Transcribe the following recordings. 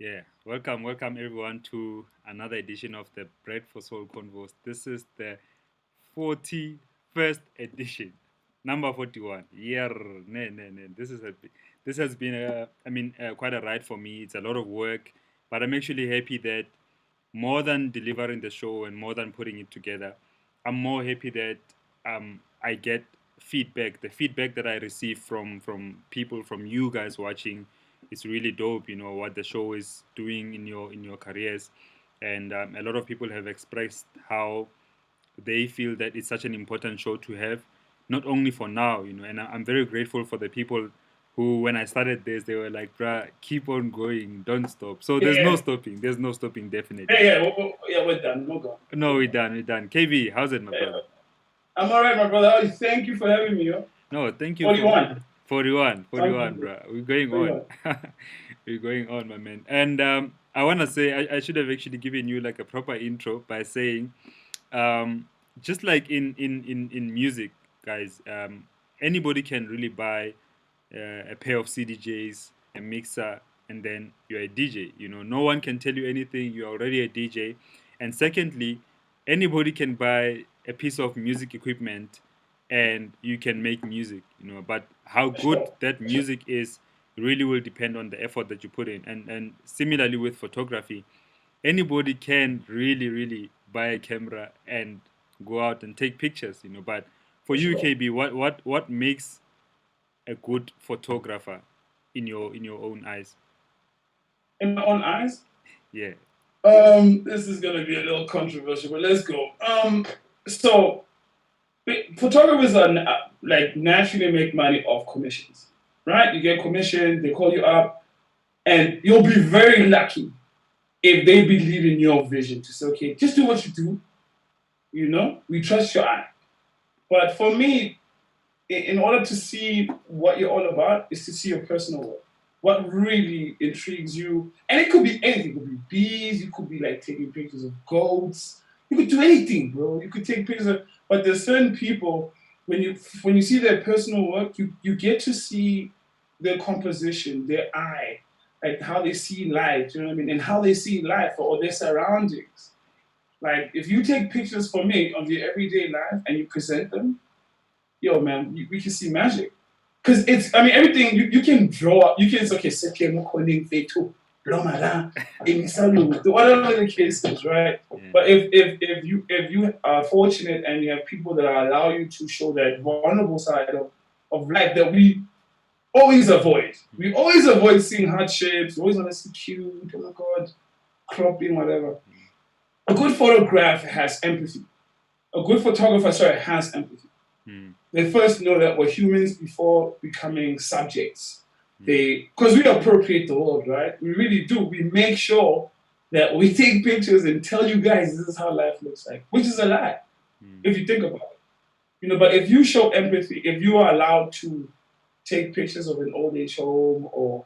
Yeah, welcome everyone to another edition of the Bread for Soul Convos. This is the 41st edition, number 41. Yeah, ne. This has been quite a ride for me. It's a lot of work, but I'm actually happy that more than delivering the show and more than putting it together, I'm more happy that I get feedback. The feedback that I receive from people, from you guys watching, is really dope. You know what the show is doing in your careers, and a lot of people have expressed how they feel that it's such an important show to have, not only for now, and I'm very grateful for the people who, when I started this, they were like, bruh, keep on going, don't stop. So there's no Yeah, stopping. There's no stopping, yeah, definitely. yeah, yeah. We're done. We're gone. No, We're we're gone. done, we're done. KB, how's it, my Yeah, brother? I'm all right, my brother. Oh, thank you for having me. Yo. No, thank you What do you for want? 41, Something 41, good. bro. We're going What do you on. want? We're going on, my man. And I want to say, I should have actually given you like a proper intro by saying, um, just like in music, guys, anybody can really buy a pair of CDJs, a mixer, and then you're a DJ. You know, no one can tell you anything. You're already a DJ. And secondly, anybody can buy a piece of music equipment and you can make music. You know, but how For good sure. that For sure. music is really will depend on the effort that you put in. And similarly with photography, anybody can really buy a camera and go out and take pictures. You know, but for For you, sure. KB, what makes a good photographer in your own eyes? In my own eyes, Yeah. this is gonna be a little controversial, but let's go. So photographers are like naturally make money off commissions, right? You get commission, they call you up, and you'll be very lucky if they believe in your vision to say, okay, just do what you do. You know, we trust your eye. But for me, in order to see what you're all about is to see your personal work. What really intrigues you, and it could be anything. It could be bees. You could be like taking pictures of goats. You could do anything, bro. You could take pictures of. But there's certain people when you see their personal work, you get to see their composition, their eye, like how they see life. You know what I mean, and how they see life or their surroundings. Like if you take pictures for me of your everyday life and you present them, yo, man, we can see magic. Because it's, I mean, everything you can draw up, you can, it's okay, sepia calling fetu, blomada, whatever the case is, right? Yeah. But if you are fortunate and you have people that allow you to show that vulnerable side of life that we always avoid. We always avoid seeing hardships, we always want to see cute, oh my god, cropping, whatever. A good photograph has empathy. A good photographer, sorry, has empathy. Mm. They first know that we're humans before becoming subjects. Mm. Because we appropriate the world, right? We really do. We make sure that we take pictures and tell you guys this is how life looks like, which is a lie Mm. if you think about it. You know, but if you show empathy, if you are allowed to take pictures of an old age home or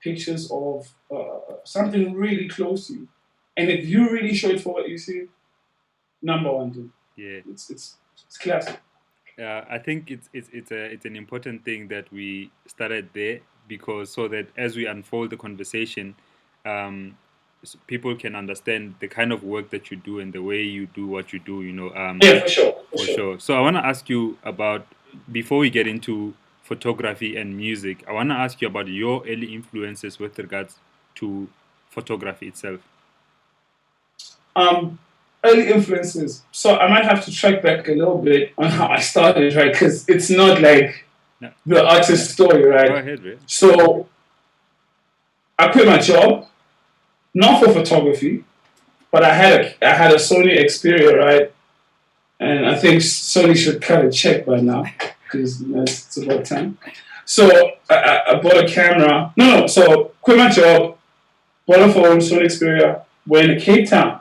pictures of something really close to you, and if you really show it for what you see, number one, dude, Yeah. it's classic. I think it's an important thing that we started there, because so that as we unfold the conversation, um, people can understand the kind of work that you do and the way you do what you do. Yeah, for sure, for For sure. sure. So I want to ask you about, before we get into photography and music, I want to ask you about your early influences with regards to photography itself. Um, Early influences. So I might have to track back a little bit on how I started, right? Because it's not like No, the artist story, go right? ahead, Ray. So I quit my job, not for photography, but I had a Sony Xperia, right? And I think Sony should cut a check by now because it's about time. So I bought a camera. No, so quit my job, bought a phone, Sony Xperia, went to Cape Town.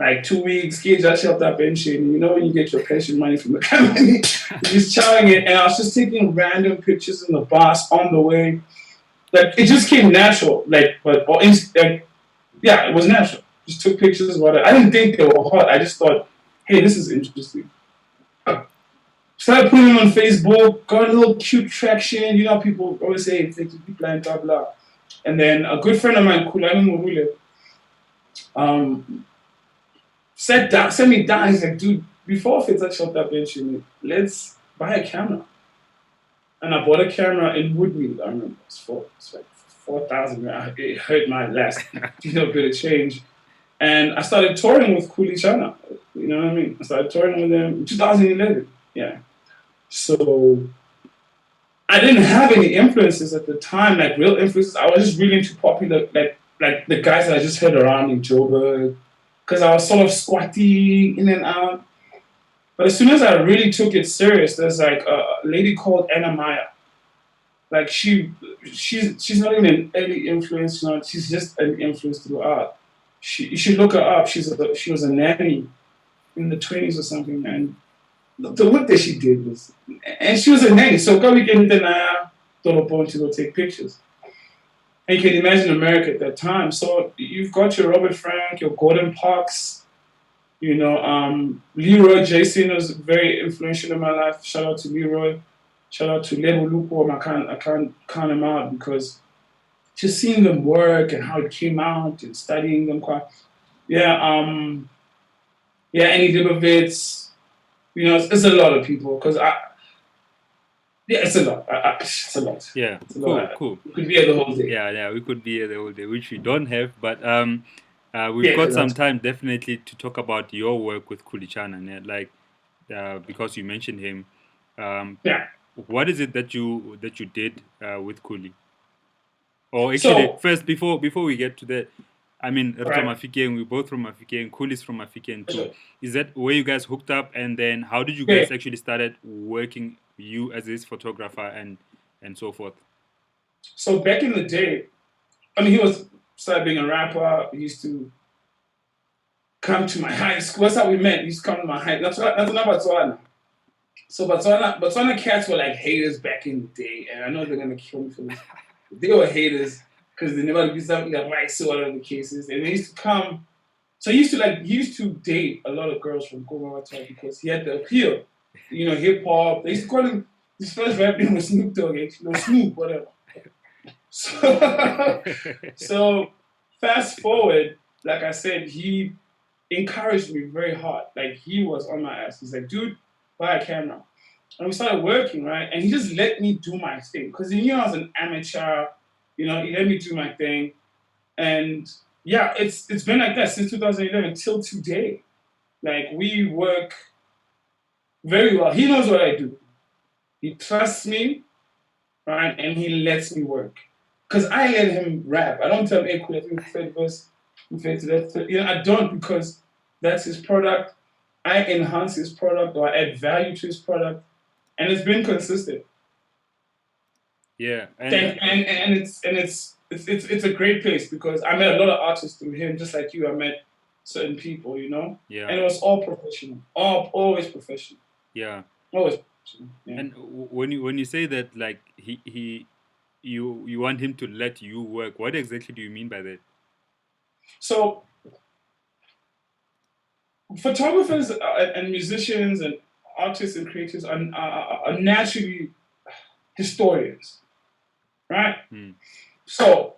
Like 2 weeks, kids just helped that pension. You know when you get your pension money from the company, just chowing it. And I was just taking random pictures in the bus on the way. Like it just came natural. Yeah, it was natural. Just took pictures. Whatever. I didn't think they were hot. I just thought, hey, this is interesting. Started putting them on Facebook. Got a little cute traction. You know, people always say Facebook blind, blah blah. And then a good friend of mine, Kulani Murule, um, sat me down. He's like, dude, before Fita chopped up bench, let's buy a camera. And I bought a camera in Woodmead. I remember it's like 4,000. It hurt my last bit of change. And I started touring with Kuli Chana. You know what I mean? I started touring with them in 2011. Yeah. So I didn't have any influences at the time, like real influences. I was just really into popular, like the guys that I just heard around in Joburg, because I was sort of squatting in and out. But as soon as I really took it serious, there's like a lady called Anna Maya. Like she's not even an early influence, she's just an influence through art. You should look her up. She was a nanny in the 20s or something, and the work that she did was, and she was a nanny. So come we get into Naya Dolopon to go take pictures. And you can imagine America at that time. So you've got your Robert Frank, your Gordon Parks, Leroy Jason was very influential in my life. Shout out to Leroy. Shout out to Lebo Lupo. I can't count them out because just seeing them work and how it came out and studying them Annie Libovitz, it's a lot of people because it's a lot. It's a lot. Yeah, it's a lot. Cool. We could be here the whole day. Yeah, we could be here the whole day, which we don't have, but we've got some time definitely to talk about your work with Kulichana, like because you mentioned him. What is it that you did with Kuli? Or actually, first before we get to that, I mean, right. From Mafikeng, we're both from Mafikeng, Kuli's from Mafikeng too. Sure. Is that where you guys hooked up, and then how did you guys actually started working, you as this photographer and so forth? So back in the day, he started being a rapper. He used to come to my high school. That's how we met. He used to come to my high. That's not Botswana. So Botswana cats were like haters back in the day, and I know they're gonna kill me for this. They were haters because they never be something like rice or whatever the case is. And they used to come. So he used to date a lot of girls from Goma because he had the appeal. Hip hop. They used to call him, his first rap name was Snoop Dogg, actually. Snoop, whatever. So fast forward, like I said, he encouraged me very hard. Like he was on my ass. He's like, dude, buy a camera. And we started working, right? And he just let me do my thing. Because he knew I was an amateur. He let me do my thing. And yeah, it's been like that since 2011 till today. Like we work very well. He knows what I do. He trusts me, right? And he lets me work. Because I let him rap. I don't tell him, hey, cool, I think third verse, I don't, because that's his product. I enhance his product or I add value to his product. And it's been consistent. Yeah, and it's a great place because I met a lot of artists through him, just like you. I met certain people, Yeah. And it was all professional, always professional. Yeah. Always professional. Yeah. And when you say that, like you want him to let you work, what exactly do you mean by that? So, photographers and musicians and artists and creators are naturally historians, right? So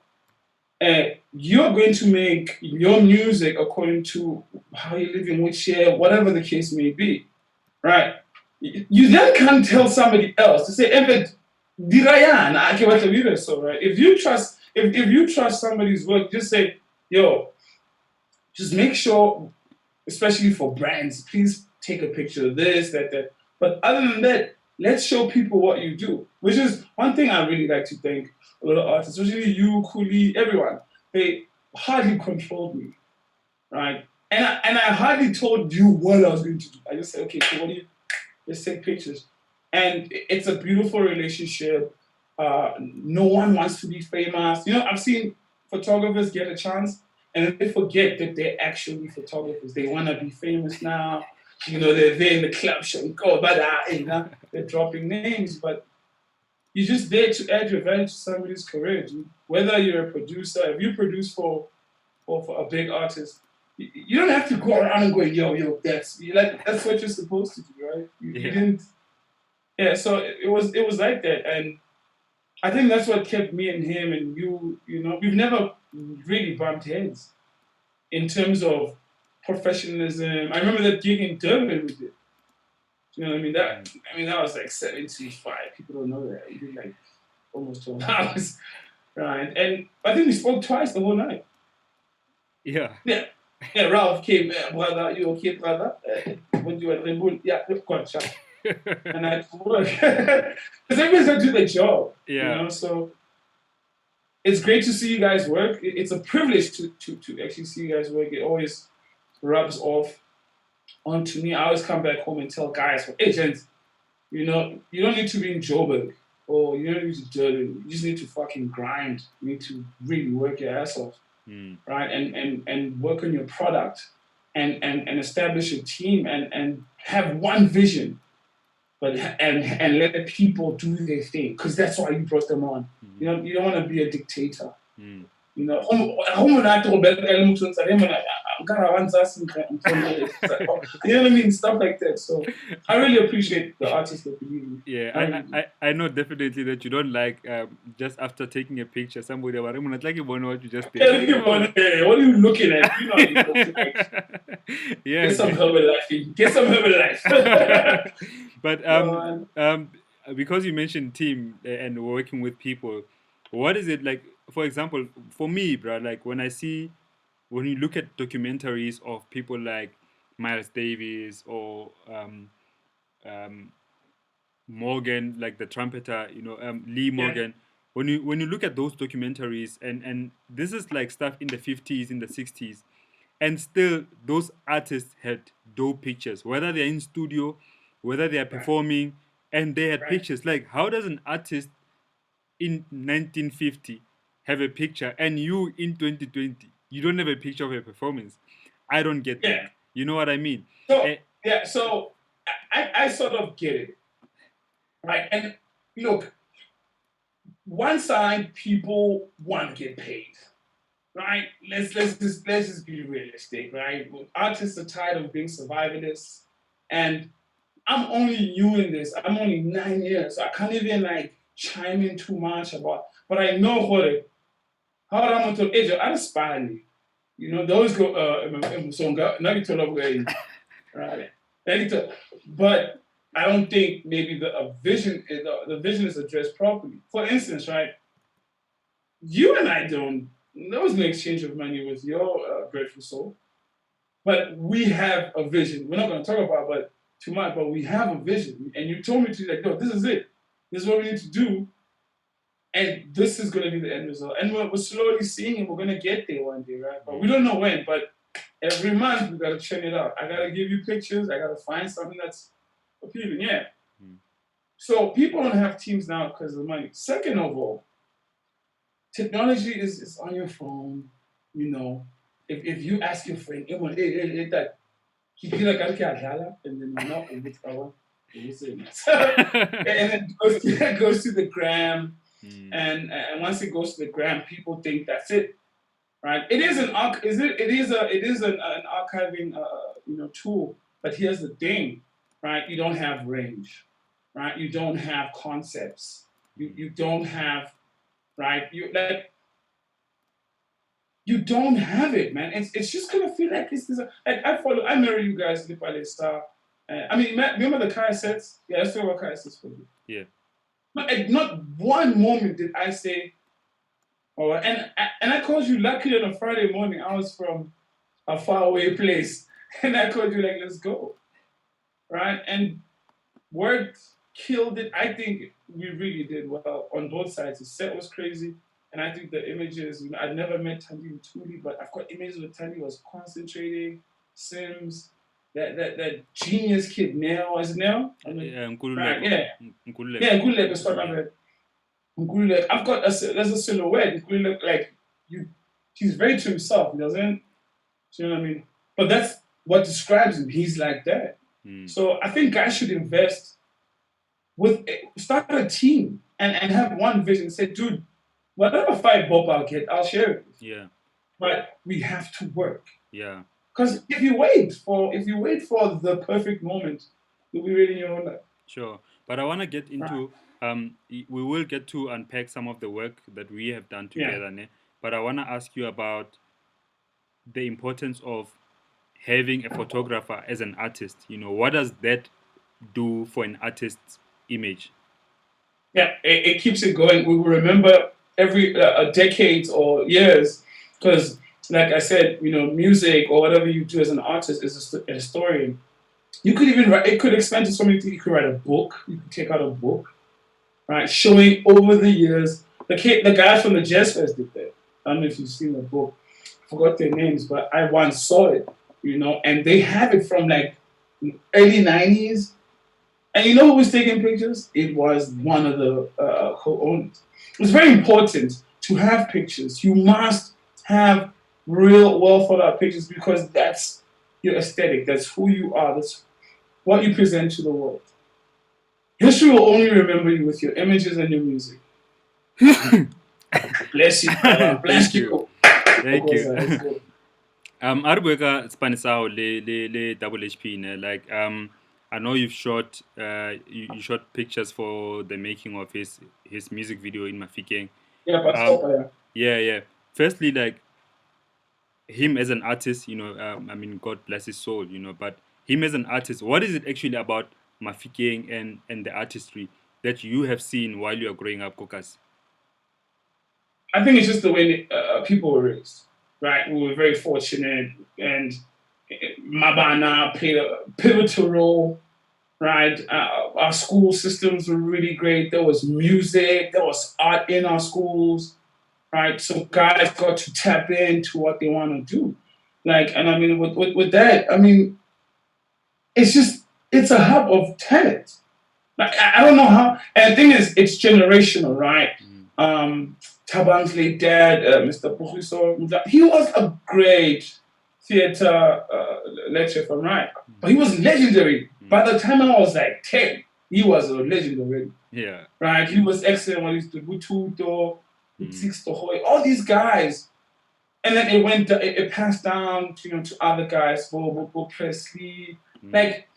you're going to make your music according to how you live in which year, whatever the case may be, right? You then can't tell somebody else to say, right? If you trust somebody's work, just say, yo, just make sure, especially for brands, please take a picture of this, that. But other than that, let's show people what you do, which is one thing I really like to thank a lot of artists, especially you, Kuli, everyone. They hardly controlled me, right? And I hardly told you what I was going to do. I just said, okay, so let's take pictures. And it's a beautiful relationship. No one wants to be famous. I've seen photographers get a chance and they forget that they're actually photographers. They want to be famous now. They're there in the club showing, they're dropping names, but you're just there to add your value to somebody's career. Whether you're a producer, if you produce for a big artist, you don't have to go around and go, yo, that's what you're supposed to do, right? You didn't. Yeah, so it was like that, and I think that's what kept me and him and you know, we've never really bumped heads in terms of professionalism. I remember that gig in Durban we did. You know what I mean? That was like 75. People don't know that. We did like almost 12 hours. Right. And I think we spoke twice the whole night. Yeah. Yeah. Yeah, Ralph came, brother, you okay, brother? When you were Rebel, yeah, God, shut. And I had to work. Because everybody's got to do their job. Yeah. You know, so it's great to see you guys work. It's a privilege to actually see you guys work. It always rubs off onto me. I always come back home and tell guys, hey, gents, you know, you don't need to be in Joburg or you don't need to do it. You just need to fucking grind. You need to really work your ass off, right? And work on your product and establish a team and have one vision, but and let people do their thing because that's why you brought them on. You know, you don't want to be a dictator. You know, you know what I mean? Stuff like that. So I really appreciate the artists that believe in me. Yeah, I know definitely that you don't like just after taking a picture, somebody about I'm not like you want what you just did. What are you looking at? You know how you look like. Yeah. Get some Herbalife. Get some Herbalife. But because you mentioned team and working with people, what is it like? For example, for me, bro, like when you look at documentaries of people like Miles Davis or Morgan, like the trumpeter, Lee Morgan. Yeah. When you look at those documentaries, and this is like stuff in the 50s, in the 60s, and still those artists had dope pictures, whether they're in studio, whether they are performing, and they had pictures. Like, how does an artist in 1950 have a picture, and you in 2020 you don't have a picture of a performance? I don't get that. You know what I mean? So I sort of get it. Right. And look, one side people want to get paid. Right? Let's just be realistic, right? Artists are tired of being survivalists. And I'm only new in this. I'm only 9 years. So I can't even like chime in too much about, but I know what how I'm to age I aspire. You know, those go right. But I don't think maybe the vision is addressed properly. For instance, right, you and I there was no exchange of money with your Grateful Soul, but we have a vision. We're not going to talk about but too much, but we have a vision. And you told me to like, no, this is it. This is what we need to do. And this is going to be the end result. And we're slowly seeing it. We're going to get there one day, right? But we don't know when. But every month we got to churn it out. I got to give you pictures. I got to find something that's appealing. Yeah. So people don't have teams now because of money. Second of all, technology is on your phone. You know, if you ask your friend, that he feel like and then you know, and it goes to the gram, and once it goes to the gram, people think that's it, right? It is an an archiving tool, but here's the thing, right? You don't have range, right? You don't have concepts. You don't have, right? You don't have it, man. It's just gonna feel like it's like I marry you guys, Lipale Star. I mean, remember the Kai sets? Yeah, let's talk about Kai sets for you. Yeah. Not one moment did I say, oh, and I called you lucky on a Friday morning. I was from a faraway place, and I called you like, let's go, right? And worked, killed it. I think we really did well on both sides. The set was crazy. And I think the images, I've never met Tandy with Tuli, but I've got images where Tandy was concentrating, Sims, that genius kid, Nell, is it Nell? Right, yeah. Yeah, Nkululeko is Nkululeko. I've got there's a silhouette. Nkululeko, like, he's very to himself, he doesn't, you know what I mean? But that's what describes him. He's like that. So I think guys should invest start a team and have one vision. Say, dude, whatever 5 bob I'll get, I'll share it. Yeah. But we have to work. Yeah. Because if you wait for the perfect moment, you'll be reading your own life. Sure. But I want to get into we will get to unpack some of the work that we have done Yeah. together, ne? But I want to ask you about the importance of having a photographer as an artist. What does that do for an artist's image? Yeah, it keeps it going. We will remember every decades or years, because, like I said, music or whatever you do as an artist is a historian. You could even write. It could expand to so many things. You could write a book. You could take out a book, right, showing over the years. The guys from the Jazz Fest did that. I don't know if you've seen the book. I forgot their names, but I once saw it. And they have it from like early '90s. And you know who was taking pictures? It was one of the co-owners. It's very important to have pictures. You must have real, well thought out pictures, because that's your aesthetic. That's who you are. That's what you present to the world. History will only remember you with your images and your music. Bless you. Bless you. Thank you. Arbueka Spanisao le double HP, like I know you've shot you shot pictures for the making of his music video in Mafikeng. Yeah, but Yeah. Firstly, like him as an artist, God bless his soul, but him as an artist, what is it actually about Mafikeng and the artistry that you have seen while you are growing up, Kokas? I think it's just the way people were raised, right? We were very fortunate, and Mabana played a pivotal role, right? Our school systems were really great. There was music, there was art in our schools, right? So guys got to tap into what they want to do. And I mean, with that, I mean, it's a hub of talent. Like, I don't know how, and the thing is, it's generational, right? Tabang's late dad, Mr. Puhiso, he was a great theater lecturer, if I'm right. But he was legendary. By the time I was like 10, he was a legend already. Yeah. Right? He was excellent when he used to Bututo, all these guys. And then it passed down to other guys, Bobo Presley. Like,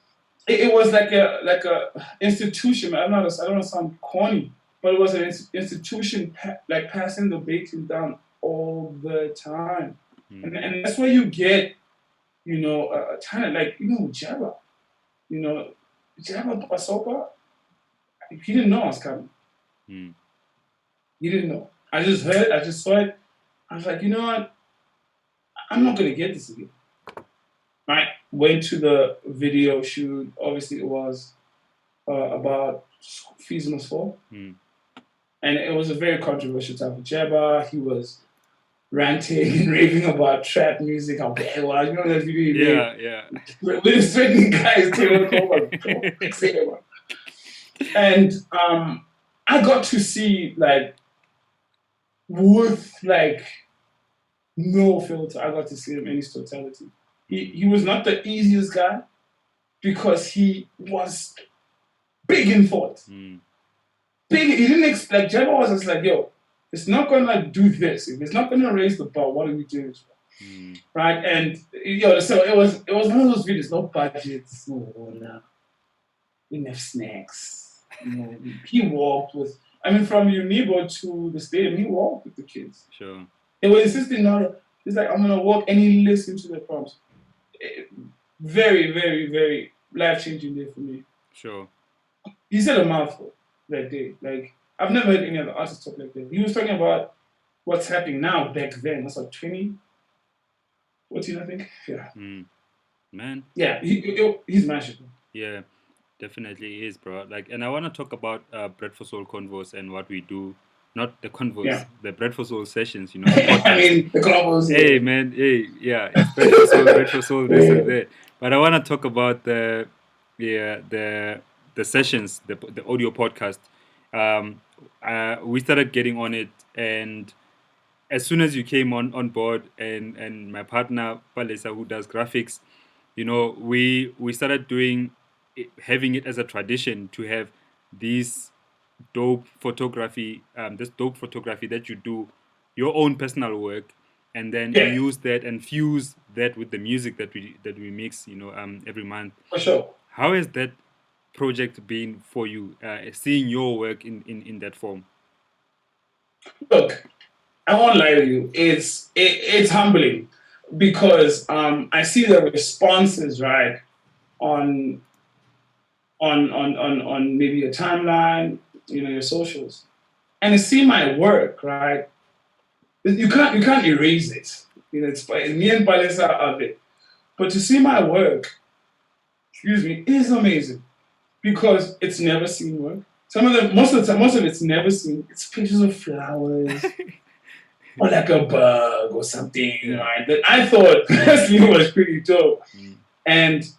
it was like a institution. I don't want to sound corny, but it was an institution like passing the baton down all the time. And that's where you get, a talent like, Jabba. Jabba Pasopa, he didn't know I was coming. He didn't know. I just heard, I just saw it. I was like, you know what? I'm not going to get this again. Right? Went to the video shoot. Obviously, it was about fees must fall. And it was a very controversial time for Jabba. He was ranting and raving about trap music, how bad it was. You know that video? Yeah. With certain guys telling and I got to see, like, with, like, no filter, I got to see him in his totality. He was not the easiest guy, because he was big in thought. Big. He didn't expect. Jabba was just like, yo, it's not gonna do this. If it's not gonna raise the bar, what are we doing? Right? And so it was one of those videos, no budgets, no, we didn't have snacks. He walked with. I mean, from Unibo to the stadium, he walked with the kids. Sure. They were insisting on. He's like, I'm gonna walk, and he listened to the prompts. Very, very, very life-changing day for me. Sure. He said a mouthful that day. Like, I've never heard any other artist talk like that. He was talking about what's happening now back then. That's like 2014, I think. Yeah. Man. Yeah, he's magical. Yeah, definitely is, bro. Like, and I want to talk about Bread for Soul convos and what we do. Not the convos, the Bread for Soul sessions, I mean, the convos. Hey, man. Hey, yeah. It's Bread for Soul, this and that. But I want to talk about the sessions, the audio podcast. We started getting on it, and as soon as you came on board, and my partner Palesa, who does graphics, we started having it as a tradition to have this dope photography that you do your own personal work, and then you use that and fuse that with the music that we mix every month. For sure. How has that project been for you, seeing your work in that form? Look, I won't lie to you. It's humbling because I see the responses right on on maybe your timeline, your socials, and to see my work right. You can't erase it. It's me and Palesa of it. But to see my work, excuse me, is amazing because it's never seen work. Some of them, most of the time, most of it's never seen. It's pictures of flowers or like a bug or something, Yeah. right? That I thought personally was pretty dope. Mm. And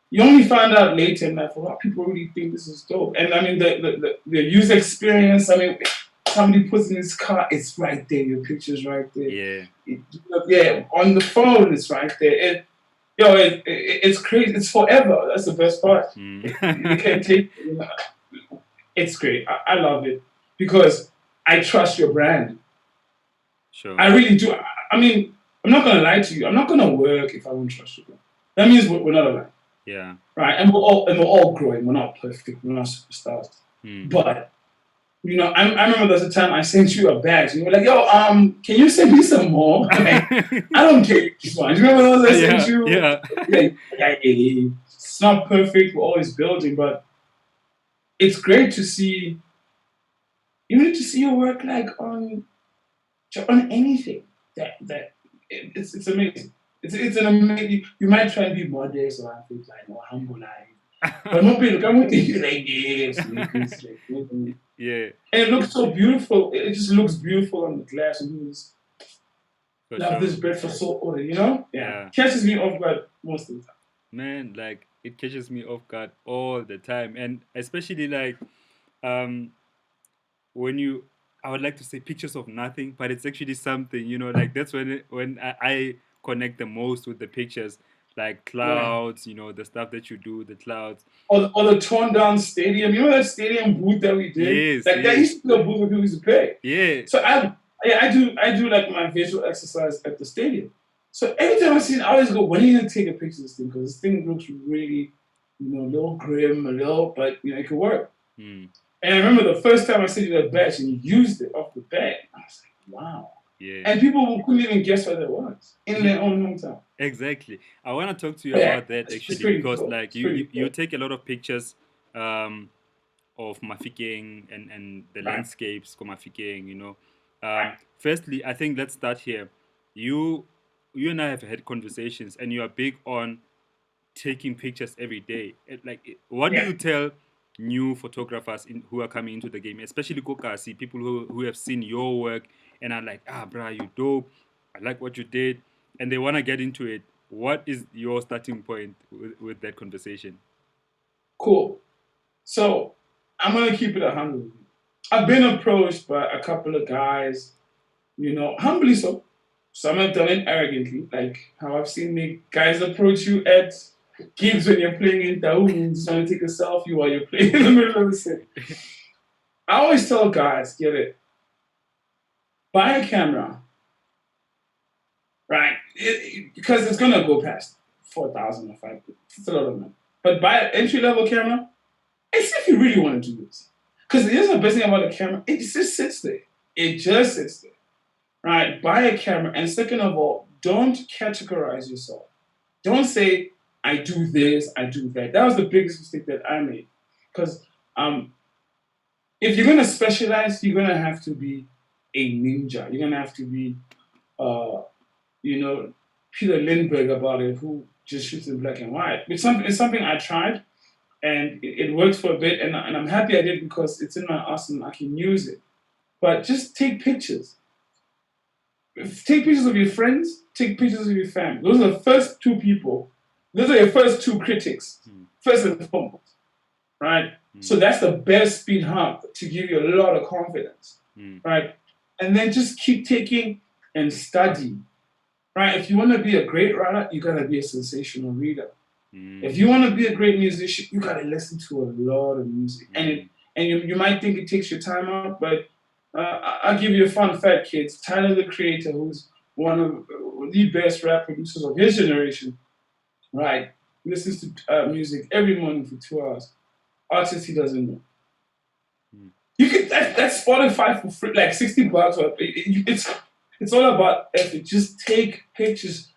you only find out later in life, wow, people really think this is dope. And I mean, the user experience, I mean, somebody puts in his car, it's right there, your picture's right there. Yeah. Yeah, on the phone, it's right there. It's crazy. It's forever. That's the best part. You Mm. can't take. It's great. I love it because I trust your brand. Sure. I really do. I mean, I'm not gonna lie to you. I'm not gonna work if I don't trust you. That means we're not aligned, Yeah. right? And we're all growing. We're not perfect. We're not superstars. Mm. But I remember there's a time I sent you a badge, and you were like, "Yo, can you send me some more?" Like, I don't care this one. Do you remember those I sent you? Yeah. Yeah. It's not perfect. We're always building, but it's great to see. You need to see your work like on anything. It's amazing. It's an amazing. You might try and be modest or like more humble, but not be come with you like this. Yeah. And it looks so beautiful. It just looks beautiful on the glass, and you just For love sure. this breakfast so order, Yeah. Yeah. Catches me off guard most of the time. Man, like it catches me off guard all the time, and especially like um when you, I would like to say pictures of nothing, but it's actually something, like that's when I connect the most with the pictures, like Yeah. clouds, the stuff that you do, the clouds. Or the torn down stadium. You know that stadium booth that we did? Yes, Like that yes, used to be a booth where people used to pay. yeah. So I do like my visual exercise at the stadium. So every time I see it, I always go, when are you gonna take a picture of this thing? Because this thing looks really, a little grim, a little, but it could work. Mm, And I remember the first time I sent you that badge and you used it off the bat. I was like, wow. yeah. And people couldn't even guess what it was in Yeah. their own hometown. Exactly. I want to talk to you Yeah, about that it's actually pretty because cool. like It's you pretty you cool. take a lot of pictures um of Mafikeng and the Right. landscapes of Mafikeng, Right. Firstly, I think let's start here. You and I have had conversations and you are big on taking pictures every day. What do Yeah. you tell new photographers who are coming into the game, especially Kokasi, people who have seen your work and are like, bruh, you dope. I like what you did, and they want to get into it. What is your starting point with that conversation? Cool. So I'm gonna keep it 100. I've been approached by a couple of guys, humbly so. Some have done it arrogantly, like how I've seen the guys approach you at gigs when you're playing in Daum, just trying to take a selfie while you're playing in the middle of the city. I always tell guys, get it, buy a camera, right? Because it's gonna go past 4,000 or 5,000. It's a lot of money. But buy an entry level camera, and see if you really want to do this. Because here's the best thing about a camera, it just sits there. It just sits there. Right? Buy a camera. And second of all, don't categorize yourself. Don't say, I do this, I do that. That was the biggest mistake that I made. Because if you're gonna specialize, you're gonna have to be a ninja. You're gonna have to be you know, Peter Lindbergh about it, who just shoots in black and white. It's something I tried, and it worked for a bit, and I'm happy I did because it's in my arsenal. I can use it. But just take pictures. Take pictures of your friends. Take pictures of your family. Those are the first two people. Those are your first two critics. First and foremost, right? So that's the best speed hump to give you a lot of confidence, right? And then just keep taking and study. Right? If you want to be a great writer, you gotta be a sensational reader. If you want to be a great musician, you gotta listen to a lot of music. And you might think it takes your time out, but I'll give you a fun fact, kids. Tyler the Creator, who's one of the best rap producers of his generation, right? Listens to music every morning for 2 hours. artists he doesn't know. Mm. You can that's Spotify for free, like $60. Or it's all about effort. Just take pictures,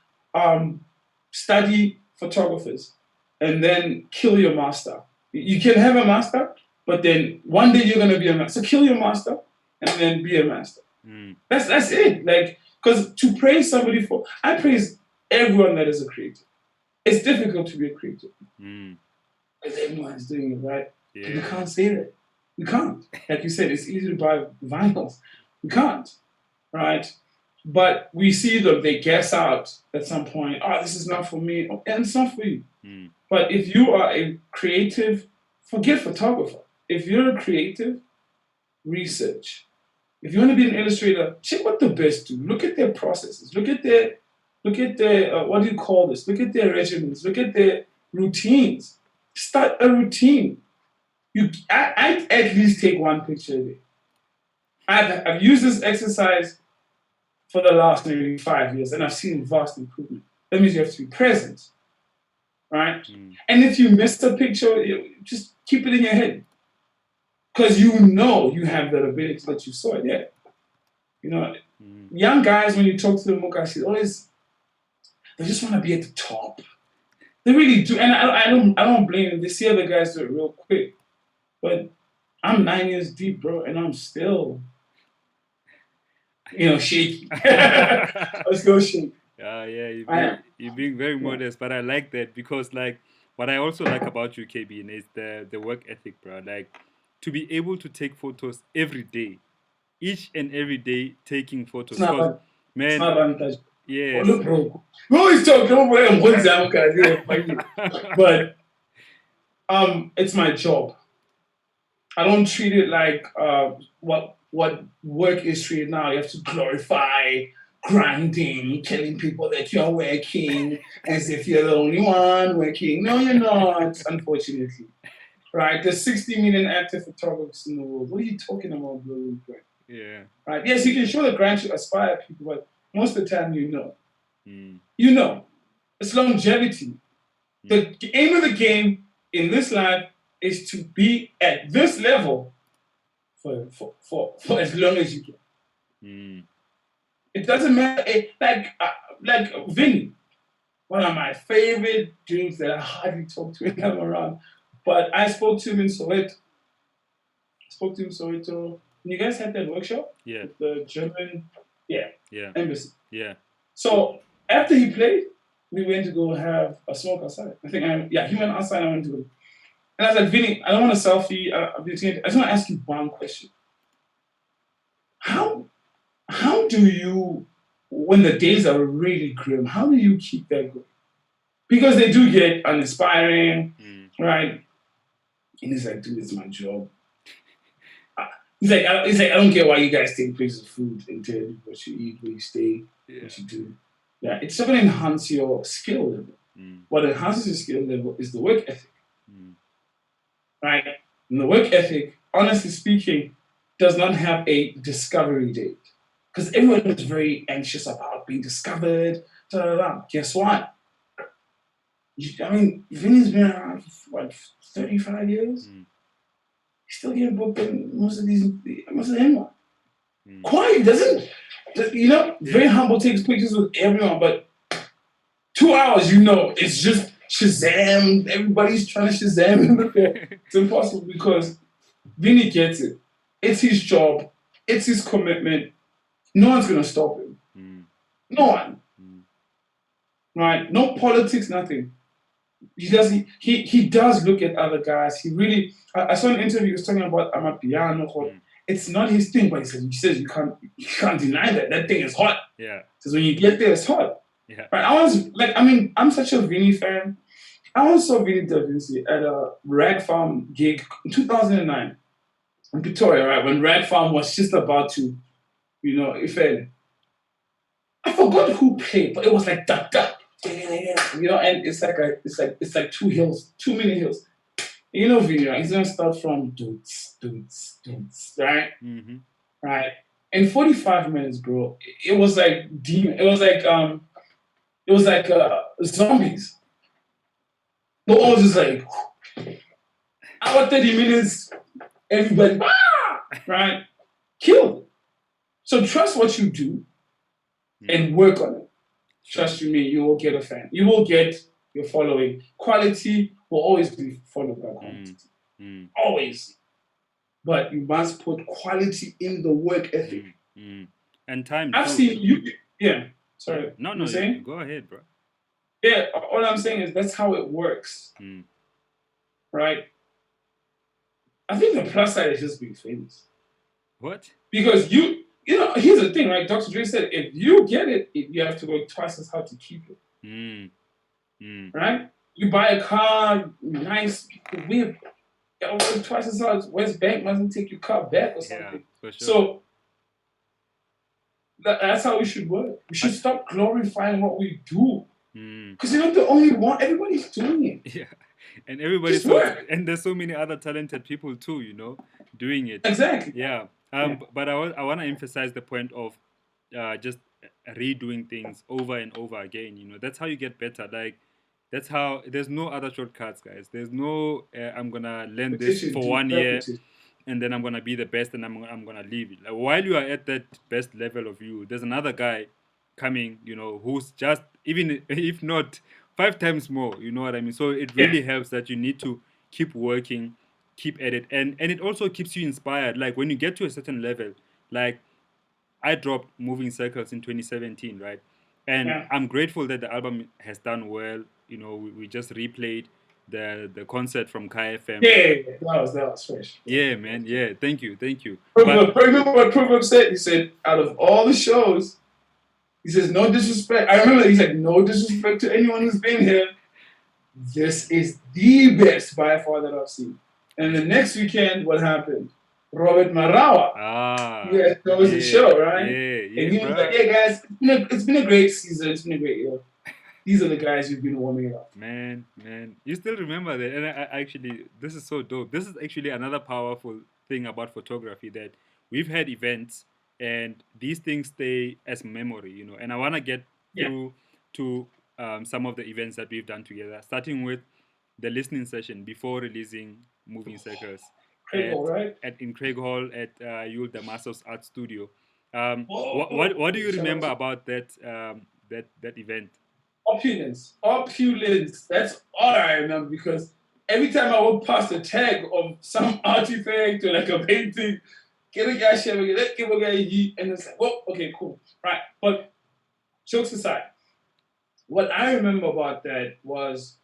study photographers, and then kill your master. You can have a master, but then one day you're gonna be a master. So kill your master and then be a master. Mm. That's it. Like, because to praise somebody for, I praise everyone that is a creator. It's difficult to be a creator because everyone's doing it right. Yeah. You can't say that. You can't. Like you said, it's easy to buy vinyls. You can't, right? But we see them, they guess out at some point, oh, this is not for me, and it's not for you. But if you are a creative, forget photographer. If you're a creative, research. If you want to be an illustrator, check what the best do. Look at their processes. Look at their what do you call this? Look at their regimens. Look at their routines. Start a routine. I at least take one picture a day. I've used this exercise for the last maybe 5 years, and I've seen vast improvement. That means you have to be present, right? And if you missed a picture, just keep it in your head, because you know you have that ability that you saw it. Yeah, you know, young guys, when you talk to them, they just want to be at the top. They really do, and I don't blame them. They see other guys do it real quick, but I'm 9 years deep, bro, and I'm still, shaky. I'm still shaky. You're being very modest, but I like that because, like, what I also like about you, KB, is the work ethic, bro. Like, to be able to take photos every day, each and every day, taking photos. Man, it's not advantage. Yes. Oh, look, bro. We always talk about one example, but it's my job. I don't treat it like what work is treated now. You have to glorify grinding, telling people that you're working as if you're the only one working. No, you're not, unfortunately. Right? There's 60 million active photographers in the world. What are you talking about, bro? Yeah. Right? Yes, you can show the grind to aspire people, but most of the time you know. You know. It's longevity. The aim of the game in this life is to be at this level for as long as you can. It doesn't matter. Like Vinny, one of my favorite dudes that I hardly talk to when I'm around. But I spoke to him in Soweto. And you guys had that workshop? Yeah. With the German embassy. Yeah. So after he played, we went to go have a smoke outside. He went outside and I went to go. And I was like, Vinny, I don't want a selfie. I just want to ask you one question. How do you, when the days are really grim, how do you keep that going? Because they do get uninspiring, right? And he's like, dude, it's my job. He's like, I don't care why you guys take pictures of food and tell you what you eat, where you stay, what you do. Yeah, it's not going to enhance your skill level. What enhances your skill level is the work ethic. Right? And the work ethic, honestly speaking, does not have a discovery date. Because everyone is very anxious about being discovered. Guess what? Vinny's been around for 35 years? He's still getting booked in most of them. Quiet, doesn't, very humble, takes pictures with everyone, but 2 hours, it's just Shazam. Everybody's trying to Shazam him. It's impossible because Vinny gets it. It's his job. It's his commitment. No one's going to stop him. No one. Right? No politics, nothing. He does look at other guys. He really, I saw an interview, he was talking about Amapiano. It's not his thing, but he says you can't deny that. That thing is hot. Yeah. Because when you get there, it's hot. Yeah. Right? I'm such a Vinny fan. I once saw Vinny Da Vinci at a Rag Farm gig in 2009 in Pretoria, right? When Rag Farm was just about to, I forgot who played, but it was like duck duck. And it's like two mini hills. Vinny, right? He's gonna start from dudes, right? Right. In 45 minutes, bro, it was like demon. It was like zombies. The all just like, Our 30 minutes, everybody, right? Killed. So trust what you do and work on it. Sure. Trust me, you will get a fan. You will get your following. Quality will always be followed by quantity. Always. But you must put quality in the work ethic. And time I've too. seen you. Yeah. Sorry. No, you saying? go ahead, bro. Yeah. All I'm saying is that's how it works. Right? I think the plus side is just being famous. What? Because you know, here's the thing, right? Dr. Dre said, if you get it, you have to work twice as hard to keep it. Right? You buy a car, nice whip, you work twice as hard. West Bank mustn't take your car back or something. Yeah, for sure. So that's how we should work. We should stop glorifying what we do. Because you're not the only one. Everybody's doing it. Yeah. And everybody's and there's so many other talented people too, you know, doing it. Exactly. Yeah. But I want to emphasize the point of just redoing things over and over again. You know, that's how you get better. Like, that's how. There's no other shortcuts, guys. There's no. I'm gonna learn this for 1 year, and then I'm gonna be the best, and I'm gonna leave it. Like, while you are at that best level of you, there's another guy coming. You know, who's just even if not 5 times more. You know what I mean? So it really helps that you need to keep working, keep at it, and it also keeps you inspired. Like when you get to a certain level, like I dropped Moving Circles in 2017, right? And I'm grateful that the album has done well. You know, we just replayed the concert from KFM. Yeah, that was fresh. Yeah, man. Yeah, thank you. Remember what Proverb said? He said, out of all the shows, he says, no disrespect. I remember he said, no disrespect to anyone who's been here. This is the best by far that I've seen. And the next weekend, what happened? Robert Marawa. That was the show, right? Yeah, and he was like, "Hey guys, it's been a great season. It's been a great year. These are the guys you've been warming up." Man, you still remember that? And I actually, this is so dope. This is actually another powerful thing about photography, that we've had events and these things stay as memory, you know. And I want to get through to some of the events that we've done together, starting with the listening session before releasing Moving Circles. In Craig Hall at Yul Damaso's art studio. What do you remember about that that event? Opulence. That's all I remember, because every time I walk past a tag of some artifact or like a painting, and it's like, whoa, okay, cool, right? But jokes aside, what I remember about that was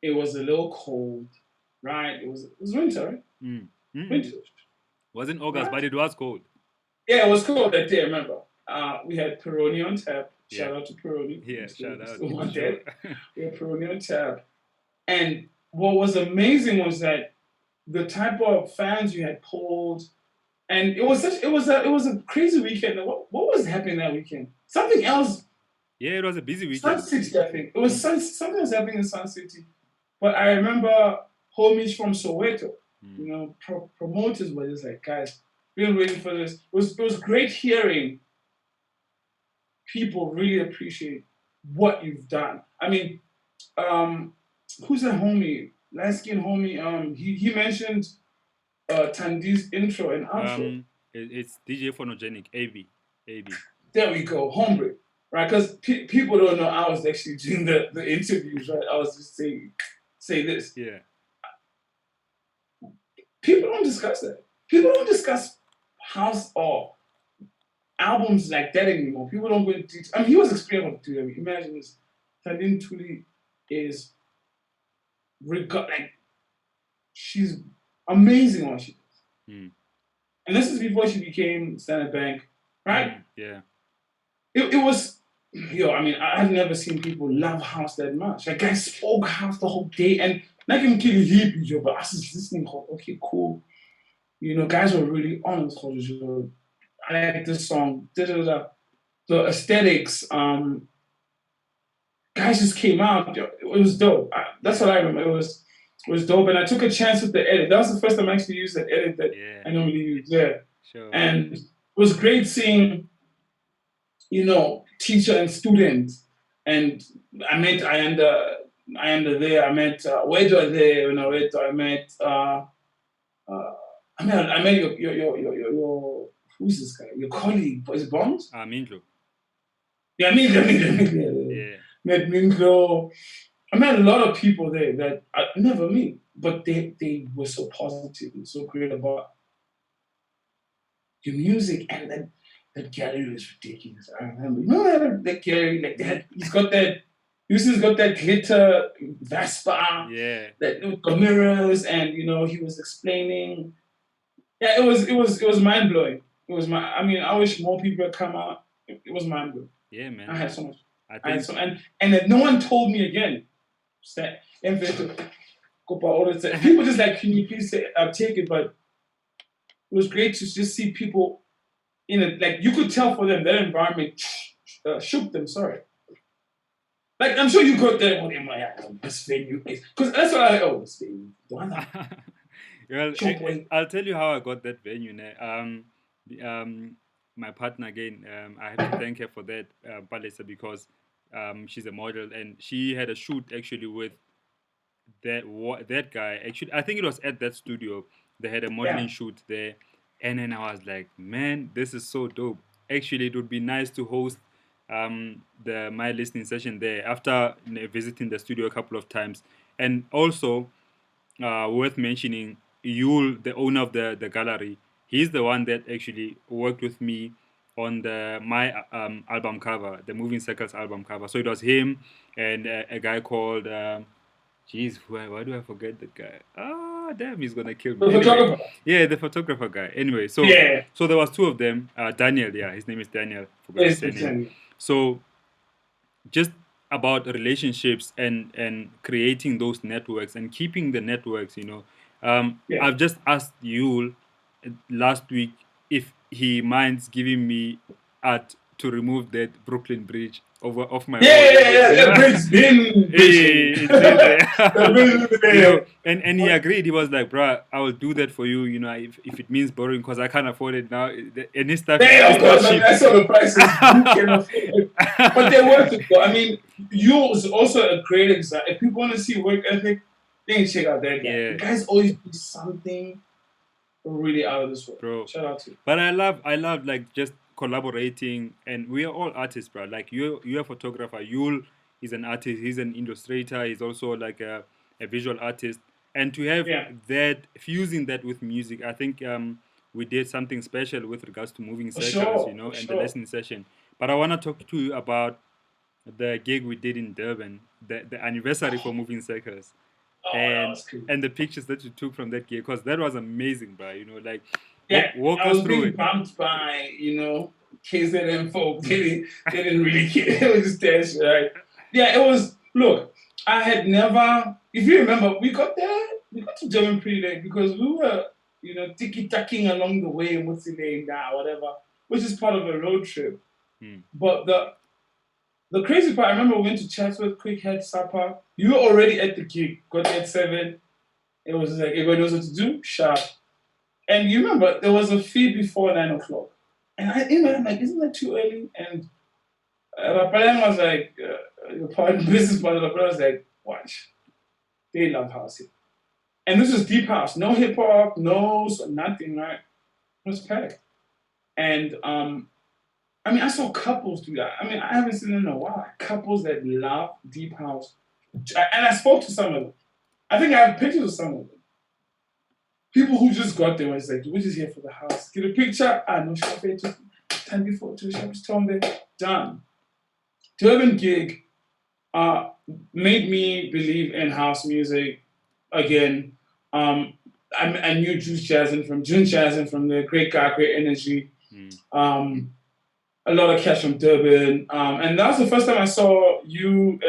it was a little cold, right? It was winter, right? Winter. Wasn't August, but it was cold. Yeah, it was cold that day. I remember. We had Peroni on tap. Shout out to Peroni. Yeah, shout out. Sure. We had Peroni on tap, and what was amazing was that the type of fans you had pulled, and it was a crazy weekend. What was happening that weekend? Something else. Yeah, it was a busy weekend. Sun City, I think it was something was happening in Sun City, but I remember homies from Soweto. You know, promoters were just like, guys, we've been waiting for this. It was great hearing people really appreciate what you've done. I mean, who's that homie? Light skin homie. He mentioned Tandi's intro and outro. It's DJ Phonogenic, AB. There we go, hombre. Right, because people don't know I was actually doing the interviews, right? I was just saying, say this. Yeah. People don't discuss that. People don't discuss house or albums like that anymore. People don't go into detail. I mean, he was experimental too. I mean, imagine this. Tandine Tuli is like, she's amazing on what she does. And this is before she became Standard Bank, right? Yeah. It was, I mean, I've never seen people love house that much. Like, guys spoke house the whole day, and not even kidding hippie, but I was just listening. Okay, cool. You know, guys were really on it. I like this song. The aesthetics. Guys just came out. It was dope. That's what I remember. It was dope, and I took a chance with the edit. That was the first time I actually used that edit that I normally use. Yeah, sure. And it was great seeing, you know, teacher and student. And I met Ayanda I ended there. I met where do I there? When I went, I met I met your who's this guy? Your colleague, is it Bonds? Mindlo. Yeah, yeah. Yeah. Met Minglo. I met a lot of people there that I never meet, but they were so positive and so great about your music, and then that gallery was ridiculous. I remember, you know that gallery, like that. He's got that. Yusuf's got that glitter Vespa, Yeah. that with the mirrors, and he was explaining. Yeah, it was mind blowing. It was I mean, I wish more people had come out. It was mind blowing. Yeah, man. I had so much. I I had think so and then no one told me again. People just like, can you please take it? But it was great to just see people in it. Like you could tell for them that environment shook them. Sorry. Like I'm sure you got there in my this venue is because that's what this venue. well, I'll tell you how I got that venue. My partner again, I have to thank her for that, Palesa, because she's a model and she had a shoot actually with that guy. Actually, I think it was at that studio. They had a modeling shoot there, and then I was like, man, this is so dope. Actually, it would be nice to host the my listening session there after visiting the studio a couple of times, and also worth mentioning, Yul, the owner of the gallery, he's the one that actually worked with me on my album cover, the Moving Circles album cover. So it was him and a guy called, jeez, why do I forget that guy? Ah, damn, he's gonna kill me. Anyway, yeah, the photographer guy. Anyway, so there was two of them. Daniel, yeah, his name is Daniel. Forgot his name. So just about relationships and creating those networks and keeping the networks, I've just asked Yul last week if he minds giving me art to remove that Brooklyn Bridge off my wall. That bridge been and he agreed. He was like, bro, I will do that for you, if it means borrowing, because I can't afford it now. Any stuff of course, that's all the prices you can afford. But they're worth it though. I mean, you is also a great example. If people want to see work ethic, they can check out that guy. The guy's always do something really out of this world. Bro. Shout out to you. But I love like just collaborating, and we are all artists, bro. Like you're a photographer. Yul is an artist. He's an illustrator. He's also like a visual artist. And to have that, fusing that with music, I think we did something special with regards to Moving Circles, and the listening session. But I want to talk to you about the gig we did in Durban, the anniversary for Moving Circles. And the pictures that you took from that gig, because that was amazing, bro. Walk us through it. Bumped by KZN folk. They didn't really care. It was just dance, right? Yeah, it was. Look, I had never. If you remember, we got to Durban pretty late because we were tiki-taking along the way in Mutsile and whatever, which is part of a road trip. But the crazy part, I remember we went to Chatsworth, quick head supper. You were already at the gig, got there at 7. It was like, everybody knows what to do, sharp. And you remember, there was a fee before 9 o'clock. And I'm like, isn't that too early? And Rapalan was like, business partner, Rapalan was like, watch. They love house here. And this was deep house. No hip hop, nothing, right? It was packed. And I saw couples do that. I haven't seen it in a while. Couples that love deep house. And I spoke to some of them. I think I have pictures of some of them. People who just got there was like, we're just here for the house. Get a picture. No shopping. Time before to shop. Done. Durban gig made me believe in house music again. I knew June Jazzin from the Great Guy, Great Energy. A lot of cats from Durban. And that was the first time I saw you,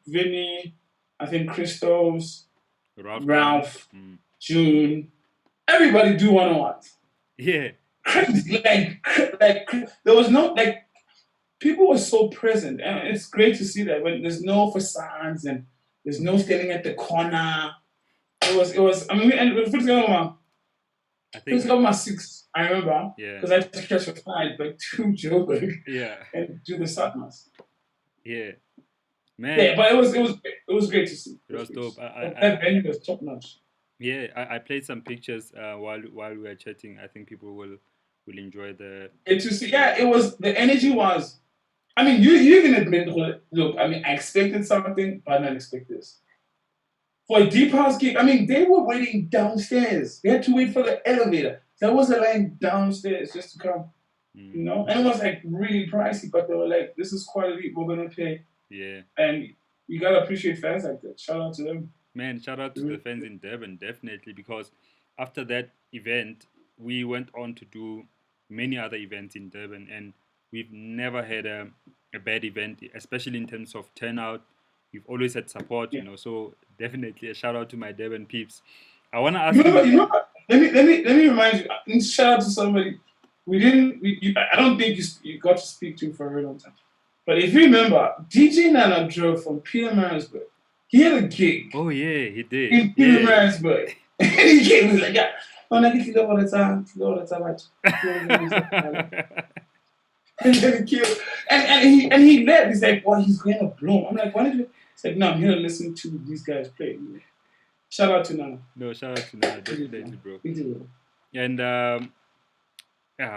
Vinny, I think Christos, Ralph, June. Everybody do one-on-ones. Yeah. Crazy. Like there was no, people were so present. And it's great to see that when there's no facades and there's no standing at the corner. It was, we ended first game of my 6. I remember, because I had to catch a flight back to Joburg and do the Satmas. Yeah. Man, Yeah, but it was great to see. it was dope. That venue was top notch. Yeah, I played some pictures while we were chatting. I think people will enjoy the. And to see, yeah, it was the energy was. I mean, you even admit, look, I mean, I expected something, but I didn't expect this. For a deep house gig, I mean, they were waiting downstairs. They had to wait for the elevator. There was a line downstairs just to come, and it was like really pricey, but they were like, "This is quality. We're gonna pay." Yeah. And you gotta appreciate fans like that. Shout out to them. Man, shout out to the fans in Durban, definitely, because after that event, we went on to do many other events in Durban, and we've never had a bad event, especially in terms of turnout. We've always had support, so definitely a shout out to my Durban peeps. I want to ask you. Let me remind you. Shout out to somebody. I don't think you got to speak to him for a very long time. But if you remember, DJ Nana drove from Peter Marisburg. He had a gig. Oh yeah, he did. In Peter Marisburg. And he came. He was like, "Yeah, I'm like, you all the time. And he left. He's like, well, he's going to blow. I'm like, why did you? He's like, no, I'm here to listen to these guys play. Shout out to Nana. No, shout out to Nana, definitely, bro. And